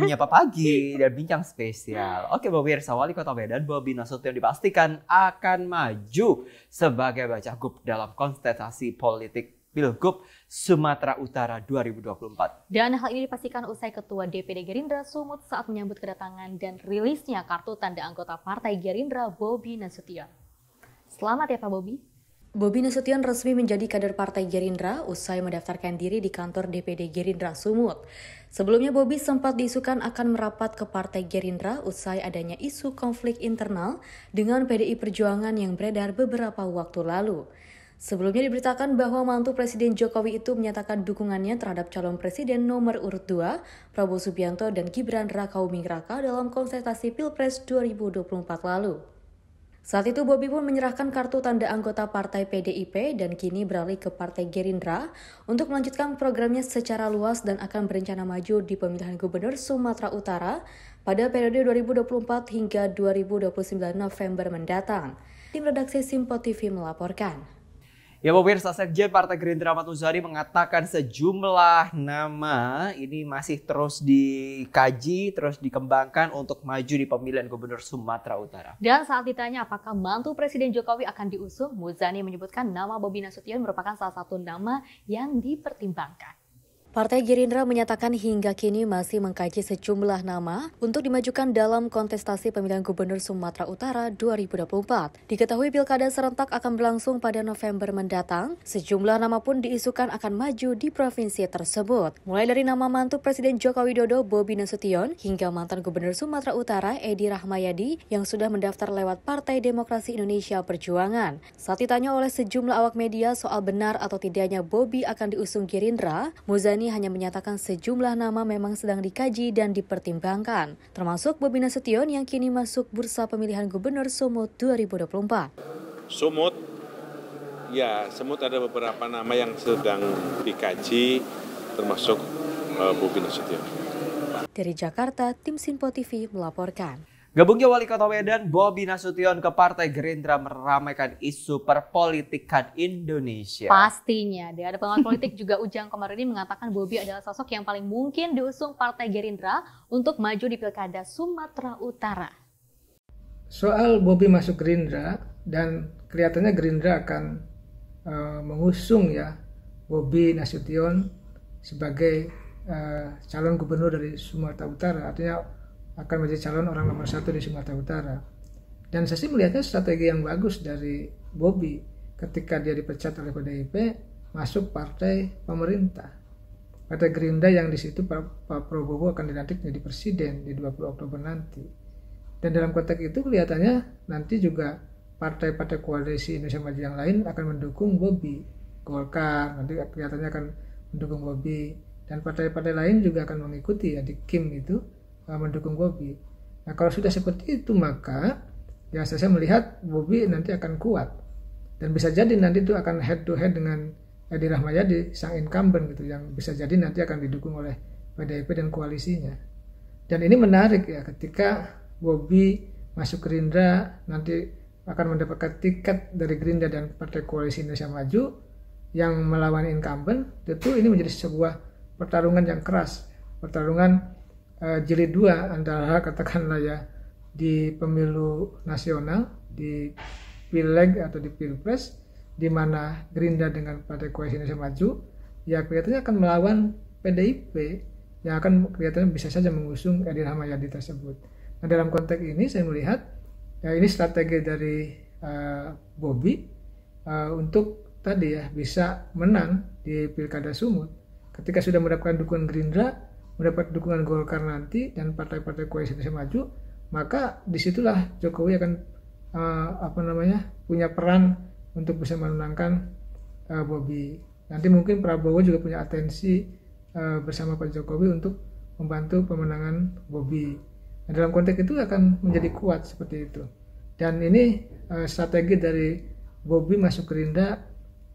menyapa pagi dan bincang spesial. Oke, pemirsa, Wali Kota Medan Bobi Nasution dipastikan akan maju sebagai bacagup dalam kontestasi politik Pilgub Sumatera Utara 2024. Dan hal ini dipastikan usai Ketua DPD Gerindra Sumut saat menyambut kedatangan dan rilisnya kartu tanda anggota Partai Gerindra Bobi Nasution. Selamat ya Pak Bobi. Bobi Nasution resmi menjadi kader Partai Gerindra usai mendaftarkan diri di kantor DPD Gerindra Sumut. Sebelumnya Bobi sempat diisukan akan merapat ke Partai Gerindra usai adanya isu konflik internal dengan PDI Perjuangan yang beredar beberapa waktu lalu. Sebelumnya diberitakan bahwa mantu Presiden Jokowi itu menyatakan dukungannya terhadap calon presiden nomor urut 2, Prabowo Subianto dan Gibran Rakabuming Raka dalam kontestasi Pilpres 2024 lalu. Saat itu Bobi pun menyerahkan kartu tanda anggota Partai PDIP dan kini beralih ke Partai Gerindra untuk melanjutkan programnya secara luas dan akan berencana maju di pemilihan Gubernur Sumatera Utara pada periode 2024 hingga 2029 November mendatang. Tim redaksi Simpo TV melaporkan. Ya pemirsa, Sekjen Partai Gerindra Ahmad Muzani mengatakan sejumlah nama ini masih terus dikaji, terus dikembangkan untuk maju di pemilihan Gubernur Sumatera Utara. Dan saat ditanya apakah mantu Presiden Jokowi akan diusung, Muzani menyebutkan nama Bobi Nasution merupakan salah satu nama yang dipertimbangkan. Partai Gerindra menyatakan hingga kini masih mengkaji sejumlah nama untuk dimajukan dalam kontestasi pemilihan Gubernur Sumatera Utara 2024. Diketahui pilkada serentak akan berlangsung pada November mendatang, sejumlah nama pun diisukan akan maju di provinsi tersebut. Mulai dari nama mantu Presiden Joko Widodo Bobi Nasution hingga mantan Gubernur Sumatera Utara Edi Rahmayadi yang sudah mendaftar lewat Partai Demokrasi Indonesia Perjuangan. Saat ditanya oleh sejumlah awak media soal benar atau tidaknya Bobi akan diusung Gerindra, Muzani hanya menyatakan sejumlah nama memang sedang dikaji dan dipertimbangkan, termasuk Bobi Nasution yang kini masuk bursa pemilihan Gubernur Sumut 2024. Sumut ada beberapa nama yang sedang dikaji, termasuk Bobi Nasution. Dari Jakarta, tim Simpo TV melaporkan. Gabungnya Wali Kota Medan Bobi Nasution ke Partai Gerindra meramaikan isu perpolitikan Indonesia. Pastinya, ada pengamat politik juga Ujang Komarudin mengatakan Bobi adalah sosok yang paling mungkin diusung Partai Gerindra untuk maju di Pilkada Sumatera Utara. Soal Bobi masuk Gerindra, dan kelihatannya Gerindra akan mengusung ya Bobi Nasution sebagai calon gubernur dari Sumatera Utara, artinya akan menjadi calon orang nomor 1 di Sumatera Utara. Dan saya sih melihatnya strategi yang bagus dari Bobi ketika dia dipecat oleh PDIP masuk partai pemerintah. Partai Gerindra yang di situ Pak Prabowo akan dilantik menjadi presiden di 20 Oktober nanti. Dan dalam konteks itu kelihatannya nanti juga partai-partai koalisi Indonesia Maju yang lain akan mendukung Bobi. Golkar nanti kelihatannya akan mendukung Bobi, dan partai-partai lain juga akan mengikuti ya di KIM itu mendukung Bobi. Nah kalau sudah seperti itu maka ya saya melihat Bobi nanti akan kuat, dan bisa jadi nanti itu akan head to head dengan Edi Rahmayadi sang incumbent gitu, yang bisa jadi nanti akan didukung oleh PDIP dan koalisinya. Dan ini menarik ya, ketika Bobi masuk Gerindra nanti akan mendapatkan tiket dari Gerindra dan Partai Koalisi Indonesia Maju yang melawan incumbent, tentu ini menjadi sebuah pertarungan yang keras, pertarungan jilid 2 antara katakanlah ya di pemilu nasional, di Pileg atau di Pilpres, di mana Gerindra dengan Partai Koalisi Indonesia Maju, ya kelihatannya akan melawan PDIP yang akan kelihatannya bisa saja mengusung Edi Rahmayadi tersebut. Nah, dalam konteks ini saya melihat ya ini strategi dari Bobi untuk tadi ya bisa menang di Pilkada Sumut. Ketika sudah mendapatkan dukungan Gerindra, mendapat dukungan Golkar nanti dan partai-partai Koalisi Indonesia Maju, maka disitulah Jokowi akan punya peran untuk bisa memenangkan Bobi. Nanti mungkin Prabowo juga punya atensi bersama Pak Jokowi untuk membantu pemenangan Bobi. Nah, dalam konteks itu akan menjadi kuat seperti itu. Dan ini strategi dari Bobi masuk Gerindra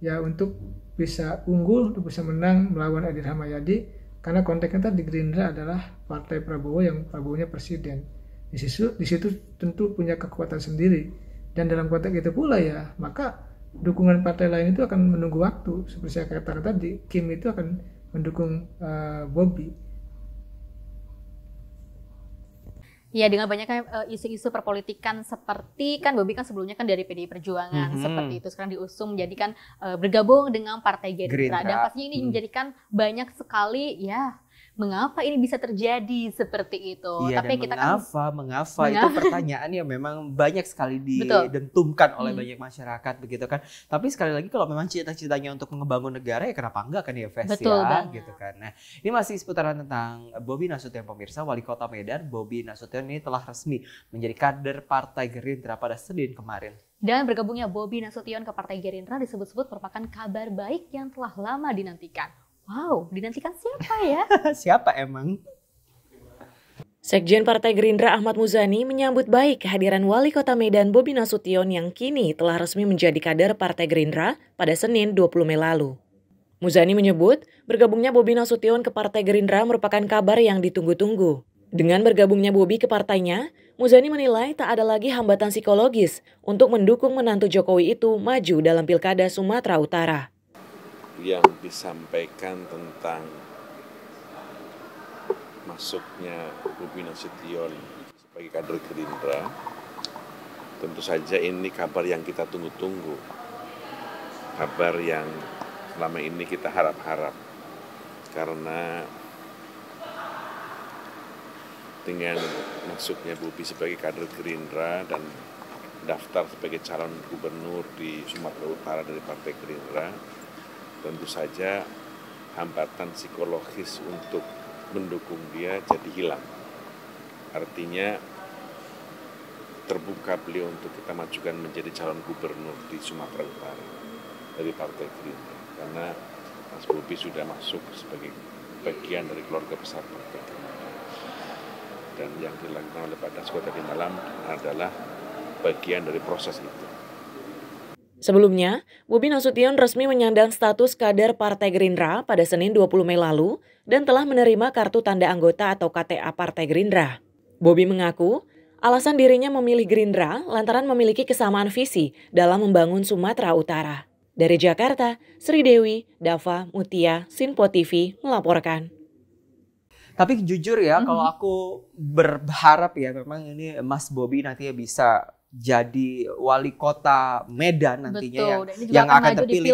ya untuk bisa unggul, untuk bisa menang melawan Edi Rahmayadi, karena konteksnya tadi Gerindra adalah partai Prabowo yang Prabowo-nya presiden. Di situ tentu punya kekuatan sendiri. Dan dalam konteks itu pula ya, maka dukungan partai lain itu akan menunggu waktu. Seperti saya katakan tadi, Kim itu akan mendukung Bobi. Ya, dengan banyaknya isu-isu perpolitikan seperti kan Bobi kan sebelumnya kan dari PDI Perjuangan seperti itu, sekarang diusung menjadikan bergabung dengan Partai Gerindra. Dan pastinya ini menjadikan banyak sekali ya mengapa ini bisa terjadi seperti itu. Iya, tapi kita mengapa itu pertanyaan yang memang banyak sekali didentumkan oleh banyak masyarakat begitu kan. Tapi sekali lagi kalau memang cita-citanya untuk membangun negara ya kenapa enggak kan ya Ves ya gitu kan. Nah, ini masih seputaran tentang Bobi Nasution pemirsa. Wali Kota Medan Bobi Nasution ini telah resmi menjadi kader Partai Gerindra pada Senin kemarin. Dan bergabungnya Bobi Nasution ke Partai Gerindra disebut-sebut merupakan kabar baik yang telah lama dinantikan. Wow, dinantikan siapa ya? Siapa emang? Sekjen Partai Gerindra Ahmad Muzani menyambut baik kehadiran Wali Kota Medan Bobi Nasution yang kini telah resmi menjadi kader Partai Gerindra pada Senin 20 Mei lalu. Muzani menyebut bergabungnya Bobi Nasution ke Partai Gerindra merupakan kabar yang ditunggu-tunggu. Dengan bergabungnya Bobi ke partainya, Muzani menilai tak ada lagi hambatan psikologis untuk mendukung menantu Jokowi itu maju dalam Pilkada Sumatera Utara. Yang disampaikan tentang masuknya Bobi Nasution sebagai kader Gerindra, tentu saja ini kabar yang kita tunggu-tunggu, kabar yang selama ini kita harap-harap, karena dengan masuknya Bobi sebagai kader Gerindra dan daftar sebagai calon gubernur di Sumatera Utara dari Partai Gerindra, tentu saja hambatan psikologis untuk mendukung dia jadi hilang. Artinya terbuka beliau untuk kita majukan menjadi calon gubernur di Sumatera Utara dari Partai Gerindra. Karena Mas Bobi sudah masuk sebagai bagian dari keluarga besar Partai Gerindra. Dan yang dilakukan oleh Pak Dasko tadi malam adalah bagian dari proses itu. Sebelumnya, Bobi Nasution resmi menyandang status kader Partai Gerindra pada Senin 20 Mei lalu dan telah menerima kartu tanda anggota atau KTA Partai Gerindra. Bobi mengaku alasan dirinya memilih Gerindra lantaran memiliki kesamaan visi dalam membangun Sumatera Utara. Dari Jakarta, Sri Dewi, Dava, Mutia, Sinpo TV melaporkan. Tapi jujur ya, kalau aku berharap ya memang ini Mas Bobi nantinya bisa jadi wali kota Medan nantinya. Yang akan terpilih.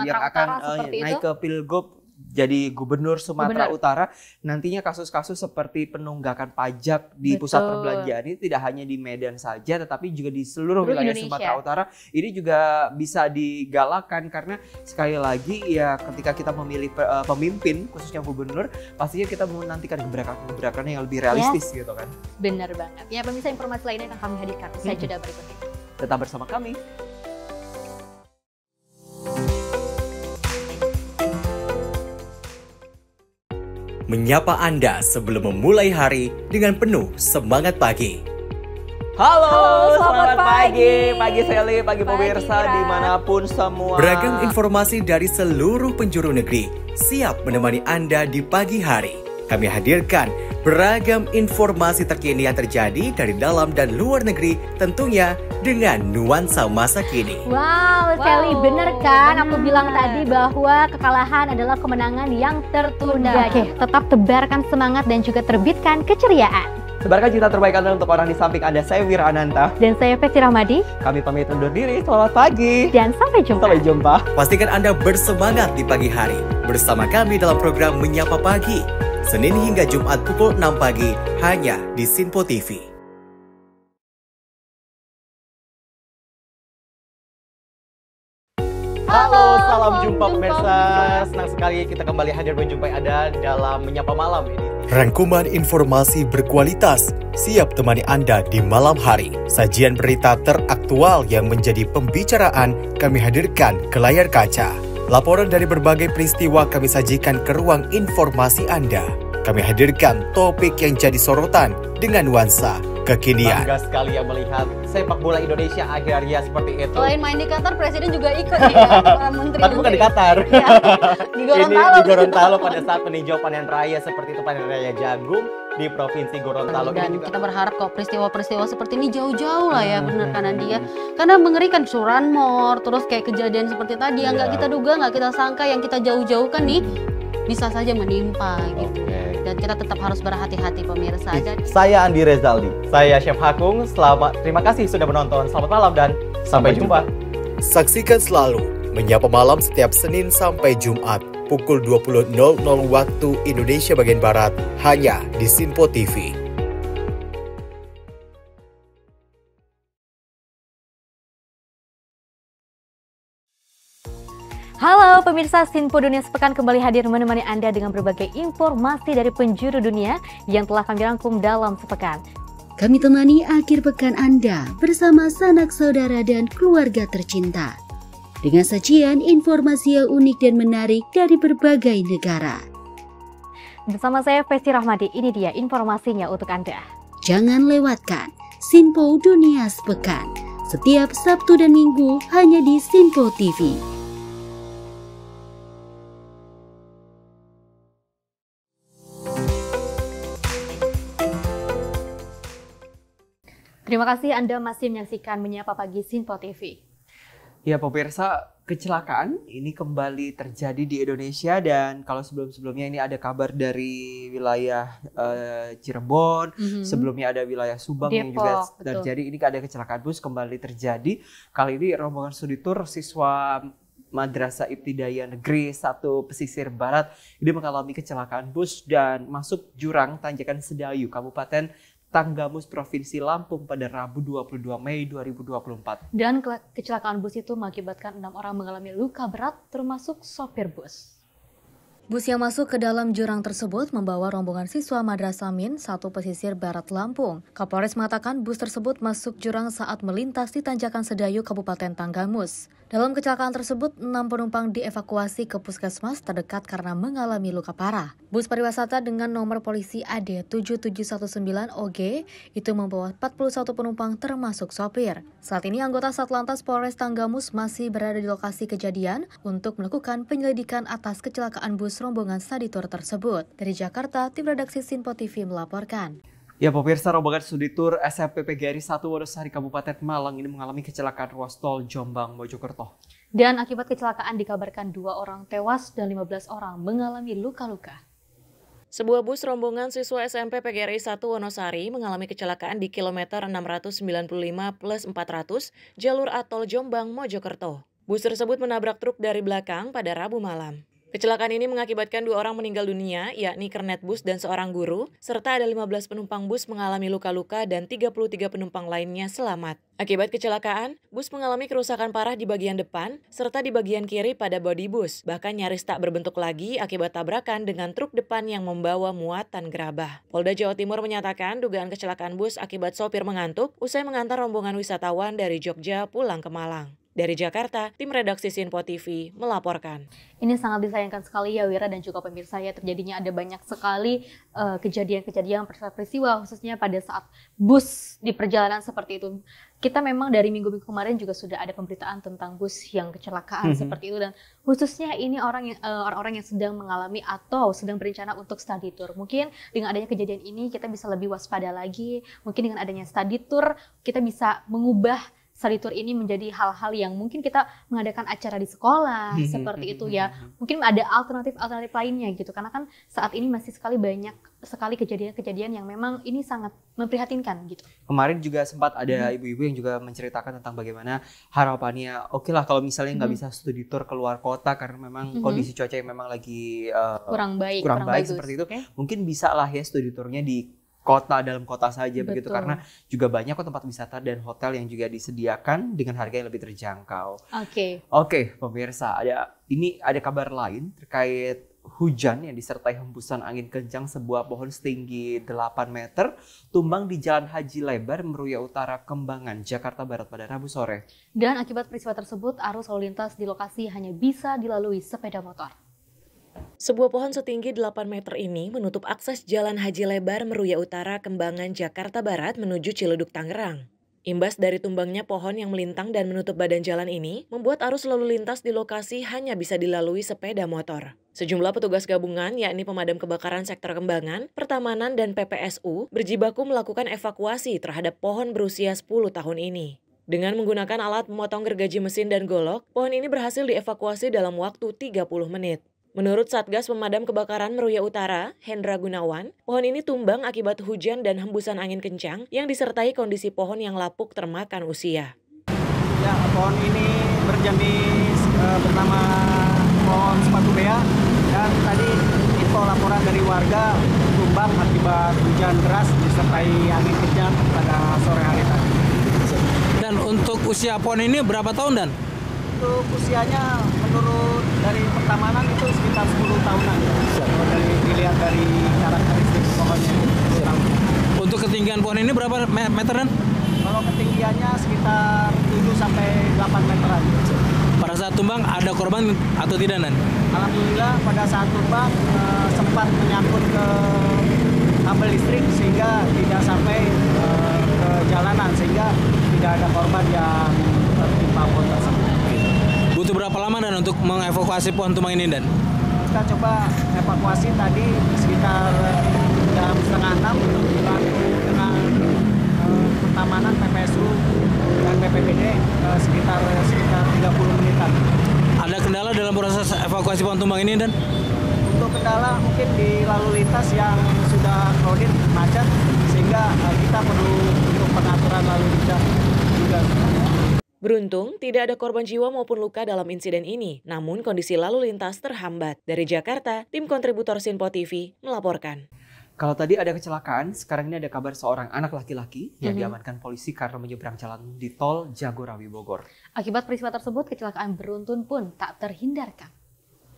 Yang akan naik ke Pilgub jadi gubernur Sumatera Utara. Nantinya kasus-kasus seperti penunggakan pajak di pusat perbelanjaan ini tidak hanya di Medan saja, tetapi juga di seluruh wilayah Sumatera Utara ini juga bisa digalakan, karena sekali lagi ya ketika kita memilih pemimpin khususnya gubernur, pastinya kita menantikan gebrakan-gebrakan yang lebih realistis gitu kan. Benar banget. Ya pemirsa, informasi lainnya yang kami hadirkan usai jeda berikut ini. Tetap bersama kami. Menyapa Anda sebelum memulai hari dengan penuh semangat pagi. Halo, selamat pagi. Pagi Sally, pagi pemirsa dimanapun semua. Beragam informasi dari seluruh penjuru negeri siap menemani Anda di pagi hari. Kami hadirkan beragam informasi terkini yang terjadi dari dalam dan luar negeri, tentunya dengan nuansa masa kini. Wow, Sally, bener kan? Aku bilang tadi bahwa kekalahan adalah kemenangan yang tertunda. Oke, tetap tebarkan semangat dan juga terbitkan keceriaan. Sebarkan cinta terbaik Anda untuk orang di samping Anda. Saya Wira Ananta. Dan saya Festi Rahmadi. Kami pamit undur diri. Selamat pagi. Dan sampai jumpa. Sampai jumpa. Pastikan Anda bersemangat di pagi hari bersama kami dalam program Menyapa Pagi. Senin hingga Jumat pukul 6 pagi hanya di Sinpo TV. Halo, salam jumpa pemirsa. Senang sekali kita kembali hadir menjumpai Anda dalam Menyapa Malam ini. Rangkuman informasi berkualitas siap temani Anda di malam hari. Sajian berita teraktual yang menjadi pembicaraan kami hadirkan ke layar kaca. Laporan dari berbagai peristiwa kami sajikan ke ruang informasi Anda. Kami hadirkan topik yang jadi sorotan dengan nuansa kekinian. Bangga sekali ya melihat sepak bola Indonesia akhirnya seperti itu. Selain main di Qatar, Presiden juga ikut ya, para menteri. Tapi bukan di Qatar. Ya, di Gorontalo. Ini di Gorontalo pada saat meninjau panen raya seperti itu, panen raya jagung di Provinsi Gorontalo. Dan kita berharap kok peristiwa-peristiwa seperti ini jauh-jauh lah ya, benar kanan dia. Karena mengerikan Curanmor, terus kayak kejadian seperti tadi yang nggak kita duga, nggak kita sangka, yang kita jauh-jauhkan nih bisa saja menimpa gitu. Dan kita tetap harus berhati-hati pemirsa. Saya Andi Rezaldi, saya Chef Hakung. Terima kasih sudah menonton. Selamat malam dan sampai jumpa. Saksikan selalu Menyapa Malam setiap Senin sampai Jumat pukul 20.00 waktu Indonesia bagian Barat hanya di Sinpo TV. Halo pemirsa, Sinpo Dunia Sepekan kembali hadir menemani Anda dengan berbagai informasi dari penjuru dunia yang telah kami rangkum dalam sepekan. Kami temani akhir pekan Anda bersama sanak saudara dan keluarga tercinta. Dengan sajian informasi yang unik dan menarik dari berbagai negara. Bersama saya Festi Rahmadi, ini dia informasinya untuk Anda. Jangan lewatkan Sinpo Dunia Sepekan setiap Sabtu dan Minggu hanya di Sinpo TV. Terima kasih Anda masih menyaksikan Menyapa Pagi Sinpo TV. Ya pemirsa, kecelakaan ini kembali terjadi di Indonesia dan kalau sebelum-sebelumnya ini ada kabar dari wilayah Cirebon, sebelumnya ada wilayah Subang Depok, yang juga terjadi. Ini ada kecelakaan bus kembali terjadi. Kali ini rombongan studi tur siswa Madrasah Ibtidaiyah Negeri 1 Pesisir Barat ini mengalami kecelakaan bus dan masuk jurang Tanjakan Sedayu, Kabupaten Tanggamus, Provinsi Lampung pada Rabu 22 Mei 2024. Dan kecelakaan bus itu mengakibatkan 6 orang mengalami luka berat termasuk sopir bus. Bus yang masuk ke dalam jurang tersebut membawa rombongan siswa Madrasah Min 1 Pesisir Barat Lampung. Kapolres mengatakan bus tersebut masuk jurang saat melintas di Tanjakan Sedayu, Kabupaten Tanggamus. Dalam kecelakaan tersebut, 6 penumpang dievakuasi ke puskesmas terdekat karena mengalami luka parah. Bus pariwisata dengan nomor polisi AD 7719 OG itu membawa 41 penumpang termasuk sopir. Saat ini anggota Satlantas Polres Tanggamus masih berada di lokasi kejadian untuk melakukan penyelidikan atas kecelakaan bus rombongan studi tur tersebut. Dari Jakarta, tim redaksi Sinpo TV melaporkan. Ya pemirsa, rombongan studi tur SMP PGRI 1 Wonosari Kabupaten Malang ini mengalami kecelakaan ruas tol Jombang Mojokerto. Dan akibat kecelakaan dikabarkan 2 orang tewas dan 15 orang mengalami luka-luka. Sebuah bus rombongan siswa SMP PGRI 1 Wonosari mengalami kecelakaan di kilometer 695+400 jalur Atol Jombang Mojokerto. Bus tersebut menabrak truk dari belakang pada Rabu malam. Kecelakaan ini mengakibatkan 2 orang meninggal dunia, yakni kernet bus dan seorang guru, serta ada 15 penumpang bus mengalami luka-luka dan 33 penumpang lainnya selamat. Akibat kecelakaan, bus mengalami kerusakan parah di bagian depan, serta di bagian kiri pada bodi bus, bahkan nyaris tak berbentuk lagi akibat tabrakan dengan truk depan yang membawa muatan gerabah. Polda Jawa Timur menyatakan dugaan kecelakaan bus akibat sopir mengantuk usai mengantar rombongan wisatawan dari Jogja pulang ke Malang. Dari Jakarta, tim redaksi Sinpo TV melaporkan. Ini sangat disayangkan sekali ya Wira dan juga pemirsa ya, terjadinya ada banyak sekali kejadian-kejadian peristiwa khususnya pada saat bus di perjalanan seperti itu. Kita memang dari minggu-minggu kemarin juga sudah ada pemberitaan tentang bus yang kecelakaan seperti itu, dan khususnya ini orang-orang yang sedang mengalami atau sedang berencana untuk study tour. Mungkin dengan adanya kejadian ini kita bisa lebih waspada lagi. Mungkin dengan adanya study tour kita bisa mengubah study tour ini menjadi hal-hal yang mungkin kita mengadakan acara di sekolah seperti itu ya. Mungkin ada alternatif lainnya gitu, karena kan saat ini masih sekali banyak sekali kejadian-kejadian yang memang ini sangat memprihatinkan gitu. Kemarin juga sempat ada ibu-ibu yang juga menceritakan tentang bagaimana harapannya, oke lah kalau misalnya nggak bisa studi tour keluar kota karena memang kondisi cuaca yang memang lagi kurang baik seperti itu, mungkin bisa lah ya studi tournya di kota, dalam kota saja. Begitu, karena juga banyak kok tempat wisata dan hotel yang juga disediakan dengan harga yang lebih terjangkau. Oke, pemirsa, ada kabar lain terkait hujan yang disertai hembusan angin kencang. Sebuah pohon setinggi 8 meter tumbang di Jalan Haji Lebar, Meruya Utara, Kembangan, Jakarta Barat pada Rabu sore. Dan akibat peristiwa tersebut, arus lalu lintas di lokasi hanya bisa dilalui sepeda motor. Sebuah pohon setinggi 8 meter ini menutup akses Jalan Haji Lebar, Meruya Utara, Kembangan, Jakarta Barat menuju Ciledug, Tangerang. Imbas dari tumbangnya pohon yang melintang dan menutup badan jalan ini, membuat arus lalu lintas di lokasi hanya bisa dilalui sepeda motor. Sejumlah petugas gabungan, yakni pemadam kebakaran sektor Kembangan, Pertamanan, dan PPSU, berjibaku melakukan evakuasi terhadap pohon berusia 10 tahun ini. Dengan menggunakan alat memotong gergaji mesin dan golok, pohon ini berhasil dievakuasi dalam waktu 30 menit. Menurut Satgas Pemadam Kebakaran Meruya Utara, Hendra Gunawan, pohon ini tumbang akibat hujan dan hembusan angin kencang yang disertai kondisi pohon yang lapuk termakan usia. Ya, pohon ini berjenis bernama pohon sepatu bea, dan tadi info laporan dari warga tumbang akibat hujan deras disertai angin kencang pada sore hari tadi. Dan untuk usia pohon ini berapa tahun, Dan? Untuk usianya menurut dari Pertamanan itu sekitar 10 tahunan. Kalau dilihat dari karakteristik pohonnya. Untuk ketinggian pohon ini berapa meter, Dan? Kalau ketinggiannya sekitar 7 sampai 8 meteran. Pada saat tumbang ada korban atau tidak, Dan? Alhamdulillah pada saat tumbang sempat menyangkut ke kabel listrik sehingga tidak sampai ke jalanan, sehingga tidak ada korban yang tertimpa pohon tersebut. Butuh berapa lama, Dan, untuk mengevakuasi pohon tumbang ini, Dan? Kita coba evakuasi tadi sekitar jam 5:30 dibantu dengan Pertamanan, PPSU, dan BPBD sekitar 30 menitan. Ada kendala dalam proses evakuasi pohon tumbang ini, Dan? Untuk kendala mungkin di lalu lintas yang sudah crowded, macet, sehingga kita perlu untuk pengaturan lalu lintas juga. Beruntung, tidak ada korban jiwa maupun luka dalam insiden ini, namun kondisi lalu lintas terhambat. Dari Jakarta, tim kontributor Sinpo TV melaporkan. Kalau tadi ada kecelakaan, sekarang ini ada kabar seorang anak laki-laki yang diamankan polisi karena menyeberang jalan di tol Jagorawi Bogor. Akibat peristiwa tersebut, kecelakaan beruntun pun tak terhindarkan.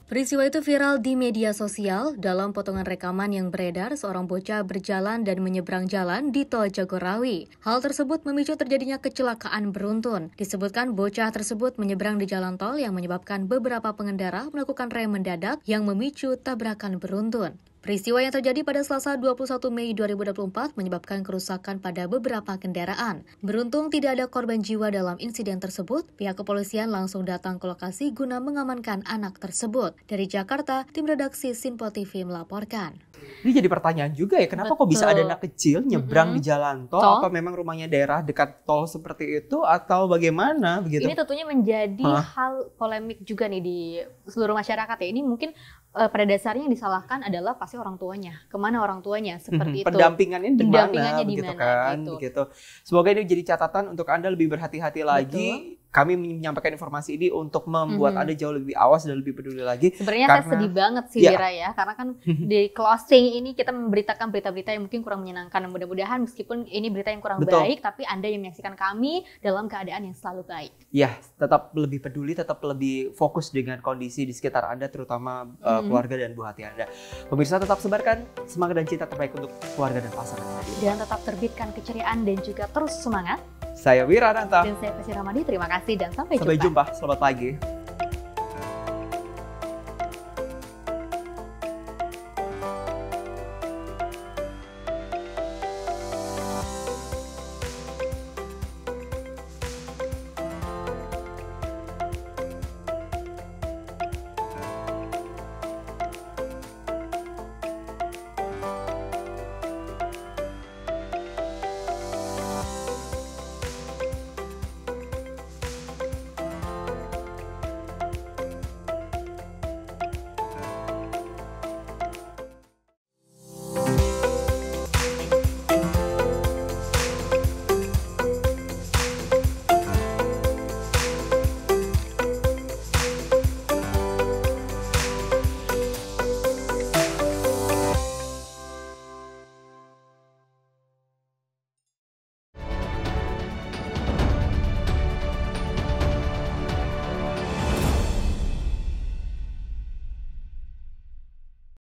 Peristiwa itu viral di media sosial. Dalam potongan rekaman yang beredar, seorang bocah berjalan dan menyeberang jalan di tol Jagorawi. Hal tersebut memicu terjadinya kecelakaan beruntun. Disebutkan bocah tersebut menyeberang di jalan tol yang menyebabkan beberapa pengendara melakukan rem mendadak yang memicu tabrakan beruntun. Peristiwa yang terjadi pada Selasa 21 Mei 2024 menyebabkan kerusakan pada beberapa kendaraan. Beruntung tidak ada korban jiwa dalam insiden tersebut. Pihak kepolisian langsung datang ke lokasi guna mengamankan anak tersebut. Dari Jakarta, tim redaksi Sinpo TV melaporkan. Ini jadi pertanyaan juga ya, kenapa kok bisa ada anak kecil nyebrang di jalan tol? Apa memang rumahnya daerah dekat tol seperti itu atau bagaimana begitu? Ini tentunya menjadi hal polemik juga nih di seluruh masyarakat ya. Ini mungkin pada dasarnya yang disalahkan adalah pasti orang tuanya. Kemana orang tuanya seperti itu? Pendampingannya di mana? Begitu kan? Begitu. Semoga ini jadi catatan untuk Anda lebih berhati-hati lagi. Kami menyampaikan informasi ini untuk membuat Anda jauh lebih awas dan lebih peduli lagi. Sebenarnya saya sedih banget sih, Wira ya. Karena kan di closing ini kita memberitakan berita-berita yang mungkin kurang menyenangkan. Dan mudah-mudahan meskipun ini berita yang kurang baik, tapi Anda yang menyaksikan kami dalam keadaan yang selalu baik. Ya, tetap lebih peduli, tetap lebih fokus dengan kondisi di sekitar Anda, terutama keluarga dan buah hati Anda. Pemirsa, tetap sebarkan semangat dan cinta terbaik untuk keluarga dan pasangan Anda. Dan tetap terbitkan keceriaan dan juga terus semangat. Saya Wirananta. Dan saya Festi Ramadi. Terima kasih dan sampai jumpa. Sampai jumpa. Selamat pagi.